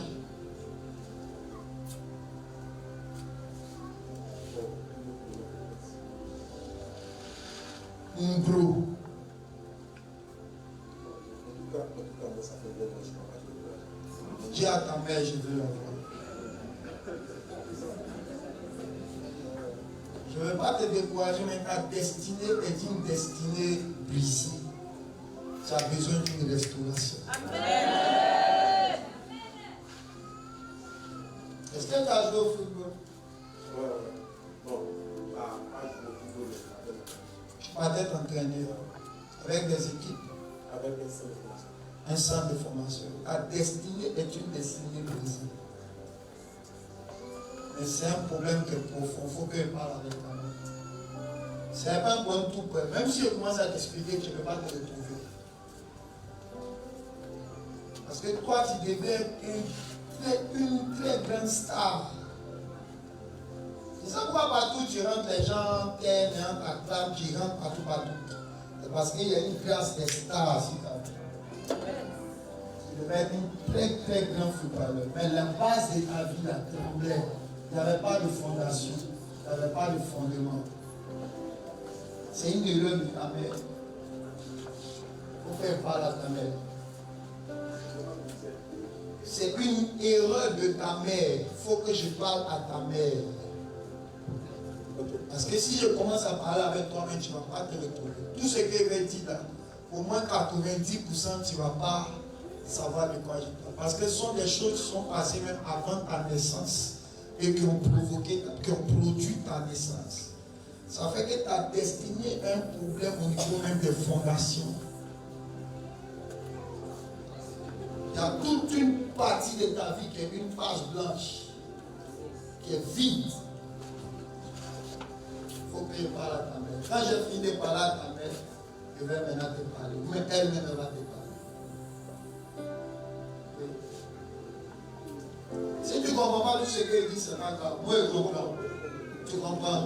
Ngro. En tout cas, moi, ça fait longtemps que je parle de village. Dis à ta mère, je veux la voir. Je ne veux pas te décourager, mais ta destinée est une destinée brisée. Tu as besoin d'une restauration. Est-ce que tu as joué au football? Non. Pas joué au football. Pas d'être entraîné avec des équipes. Avec un centre de formation. Un centre de formation. Ta destinée est une destinée brisée. Mais c'est un problème qui est profond. Il faut que je parle avec toi. C'est pas un problème tout près. Même si je commence à t'expliquer, tu ne peux pas te retrouver. Parce que toi, tu deviens une très grande star. C'est ça pourquoi partout tu rentres, les gens t'aiment, les gens t'acclament, tu rentres partout. C'est parce qu'il y a une classe des stars ici. Tu devais être une très très grande footballeur. Mais la base de ta vie a tremblé. Il n'y avait pas de fondation. Il n'y avait pas de fondement. C'est une erreur de ta mère. Il faut faire part à ta mère. C'est une erreur de ta mère. Il faut que je parle à ta mère. Parce que si je commence à parler avec toi-même, tu ne vas pas te retrouver. Tout ce que je vais dire là, au moins 90%, tu ne vas pas savoir de quoi je parle. Parce que ce sont des choses qui sont passées même avant ta naissance et qui ont provoqué, qui ont produit ta naissance. Ça fait que ta destinée a un problème au niveau même des fondations. Il y a toute une partie de ta vie qui est une page blanche, qui est vide. Il faut que je parle à ta mère. Quand j'ai fini de parler à ta mère, je vais maintenant te parler. Mais elle-même va te parler. Oui. Si tu ne comprends pas tout ce qu'elle dit, c'est pas grave. Moi, je comprends. Tu comprends?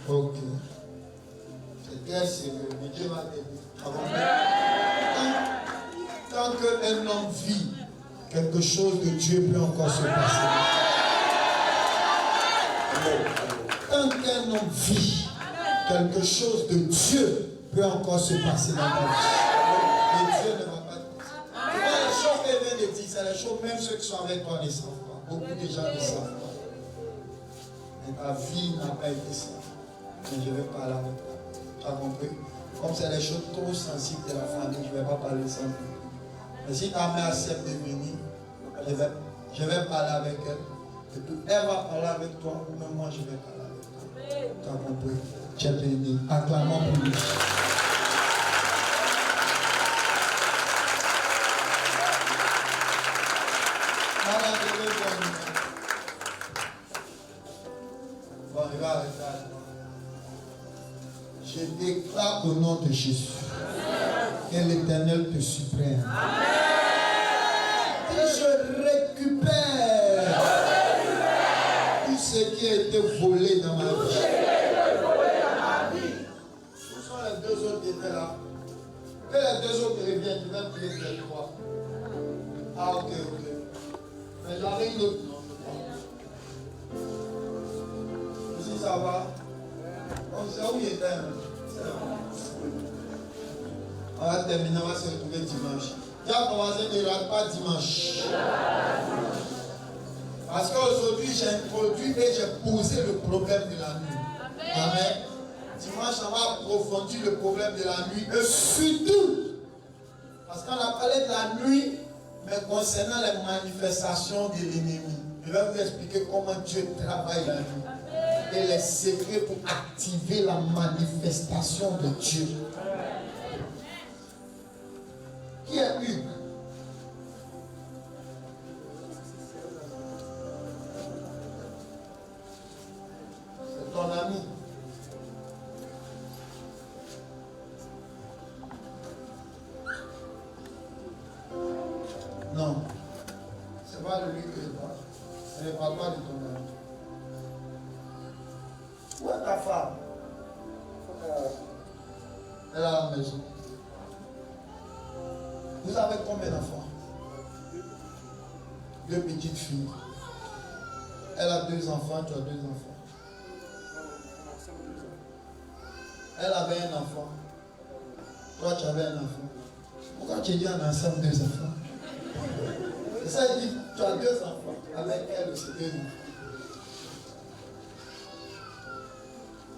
Ok. C'est très sérieux. Mais Dieu va t'aider. Tant qu'un homme vit, quelque chose de Dieu peut encore se passer. Tant qu'un homme vit, quelque chose de Dieu peut encore se passer dans ta vie. Et Dieu ne va pas te passer. Les choses qu'elle vient de dire, c'est les choses, même ceux qui sont avec toi ne savent pas. Beaucoup de gens ne savent pas. Mais ta vie n'a pas été simple. Mais je vais parler avec toi. Tu as compris? Comme c'est des choses trop sensibles de la famille, je ne vais pas parler sans toi. Mais si ta mère accepte de venir, je vais parler avec elle. Et puis elle va parler avec toi, ou même moi je vais parler avec toi. Tu as compris? Tu es béni. Acclamons pour lui. Bon, il va arrêter. Je déclare au nom de Jésus que l'Éternel te supprime. Et je récupère tout ce qui a été volé dans ma vie. Où sont les deux autres qui étaient là? Que les deux autres reviennent, tu vas prier les trois. Ah, ok. Mais j'avais une autre. Ici, ça va? On sait où il était. On va terminer, on va se retrouver dimanche. Tu as commencé, ne rate pas dimanche. Parce qu'aujourd'hui, j'ai introduit et j'ai posé le problème de la nuit. Amen. Dimanche, on va approfondir le problème de la nuit. Et surtout, parce qu'on a parlé de la nuit, mais concernant les manifestations de l'ennemi. Je vais vous expliquer comment Dieu travaille la nuit. Et les secrets pour activer la manifestation de Dieu. Qui est Hugues? C'est ton ami. Non. C'est pas de lui que je parle. Je ne parle pas de ton ami. Où est ta femme? Elle est à la maison. Vous avez combien d'enfants? Deux petites filles. Elle a 2 enfants, tu as 2 enfants. Elle avait un enfant. Toi, tu avais un enfant. Pourquoi tu dis en ensemble 2 enfants? C'est ça, il dit, tu as 2 enfants. Avec elle aussi, 2 enfants.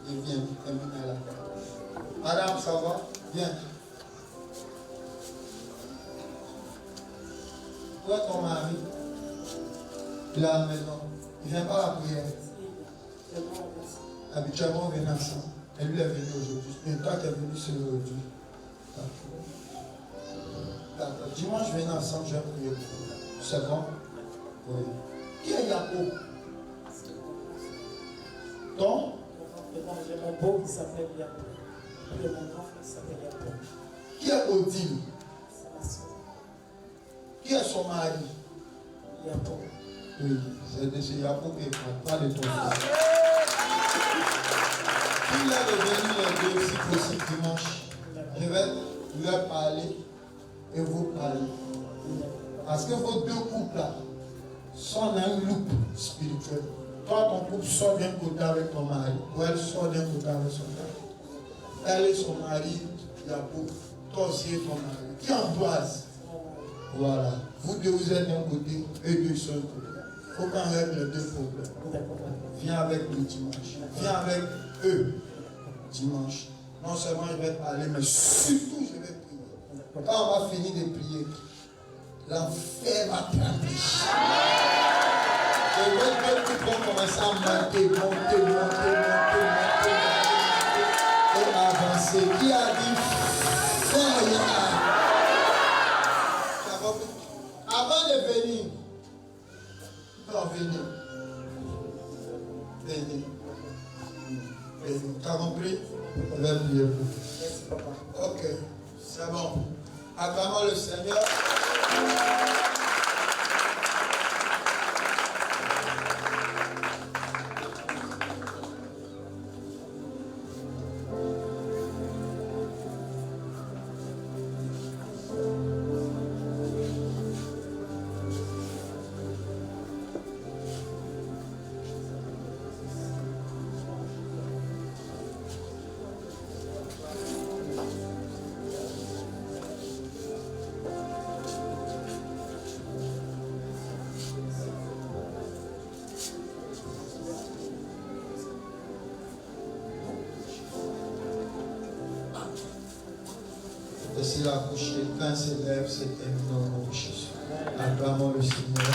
Et viens, termine là. Madame, ça va? Viens. Où est ton mari? Il est à la maison. Il ne vient pas à la prière. Habituellement, on vient ensemble. Et lui est venu aujourd'hui. Et toi, tu es venu sur aujourd'hui. D'accord. Dimanche, venez ensemble, je vais prier. C'est bon? Oui. Qui est Jacob? Ton? J'ai mon beau qui s'appelle Jacob. Et mon grand qui s'appelle Jacob. Qui est Odile? C'est ma soeur. Qui est son mari? Jacob. Oui, c'est de ce Jacob et pas de ton fils. Il est devenu les deux si possible dimanche. Je vais leur parler et vous parler. Parce que vos deux couples là sont dans un loop spirituel. Toi, ton couple sort d'un côté avec ton mari, ou elle sort d'un côté avec son mari. Elle et son mari, Jacob. Toi aussi et ton mari. Qui Ambroise? Voilà. Vous deux, vous êtes d'un côté, eux deux sont de l'autre côté. Il faut qu'on règle les deux problèmes. Viens avec nous dimanche. Viens avec eux dimanche. Non seulement je vais parler, mais surtout je vais prier. Quand on va finir de prier, l'enfer va trembler. Et les deux vont commencer à monter. Et avancer. Qui a dit fais avant de venir, venez. Tu as compris? On va prier pour vous. Merci, papa. Ok, c'est bon. Acclamons le Seigneur. Et s'il a couché, quand ses lèvres se terminent au nom de Jésus. Acclamons le Seigneur.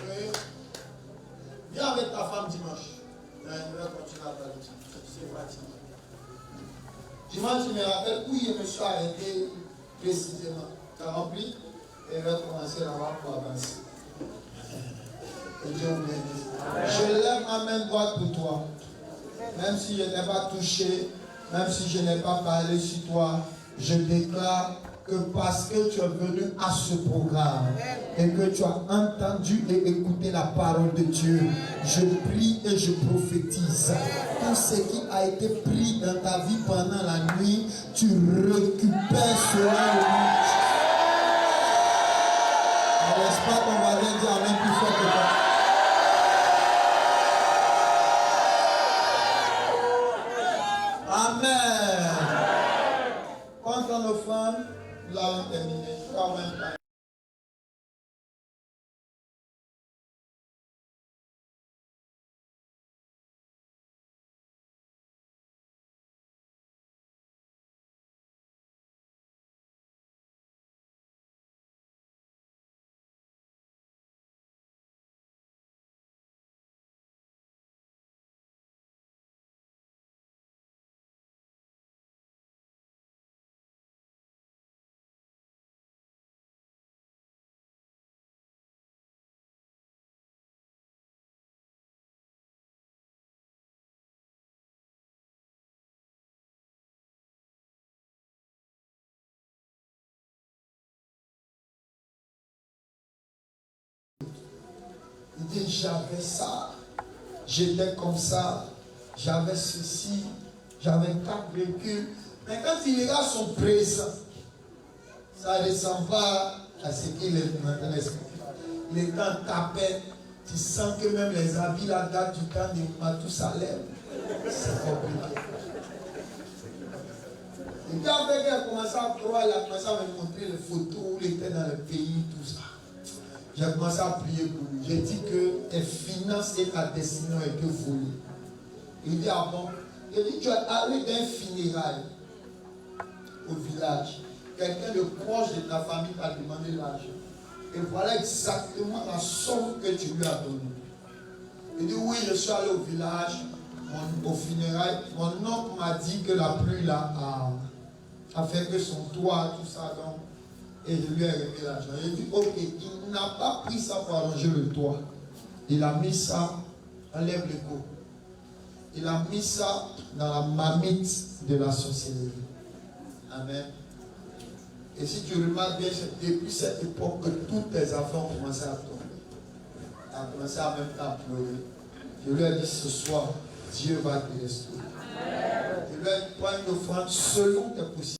Oui. Viens avec ta femme dimanche. Je vais continuer à parler. C'est fatigué. Dimanche, je me rappelle où je me suis arrêté précisément. Tu as rempli? Et je vais commencer là-bas pour avancer. Et Dieu vous bénisse. Je lève ma main droite pour toi. Même si je n'ai pas touché, même si je n'ai pas parlé sur toi, je déclare que parce que tu es venu à ce programme et que tu as entendu et écouté la parole de Dieu, je prie et je prophétise. Tout ce qui a été pris dans ta vie pendant la nuit, tu récupères cela au nom. N'est-ce pas qu'on va dire Amen plus fort que toi? Amen. Contre nos femmes, nous l'avons terminé. Il dit, j'avais ça, j'étais comme ça, j'avais ceci, j'avais 4 véhicules. Mais quand il regarde son présent, ça ne ressemble pas à ce qu'il est maintenant. Il est en tapette, tu sens que même les habits là datent du temps de Mathusalem. C'est compliqué. Et quand il a commencé à croire, il a commencé à me montrer les photos où il était dans le pays, tout ça. J'ai commencé à prier pour lui. J'ai dit que tes finances et ta destinée ont été volées. Il dit, ah bon? Il dit, tu es allé d'un funérail au village. Quelqu'un de proche de ta famille t'a demandé l'argent. Et voilà exactement la somme que tu lui as donnée. Il dit oui, je suis allé au village, au funérail. Mon oncle m'a dit que la pluie là a fait que son toit, tout ça, donc, et je lui ai remis l'argent. Il dit ok, il n'a pas pris ça pour arranger le toit. Il a mis ça, enlève l'écho. Il a mis ça dans la marmite de la sorcellerie. Amen. Et si tu remarques bien, c'est depuis cette époque que toutes tes affaires ont commencé à tomber. A commencé à même à pleurer. Je lui ai dit ce soir, Dieu va te restaurer. Je lui ai dit, prends une offrande selon tes possibilités.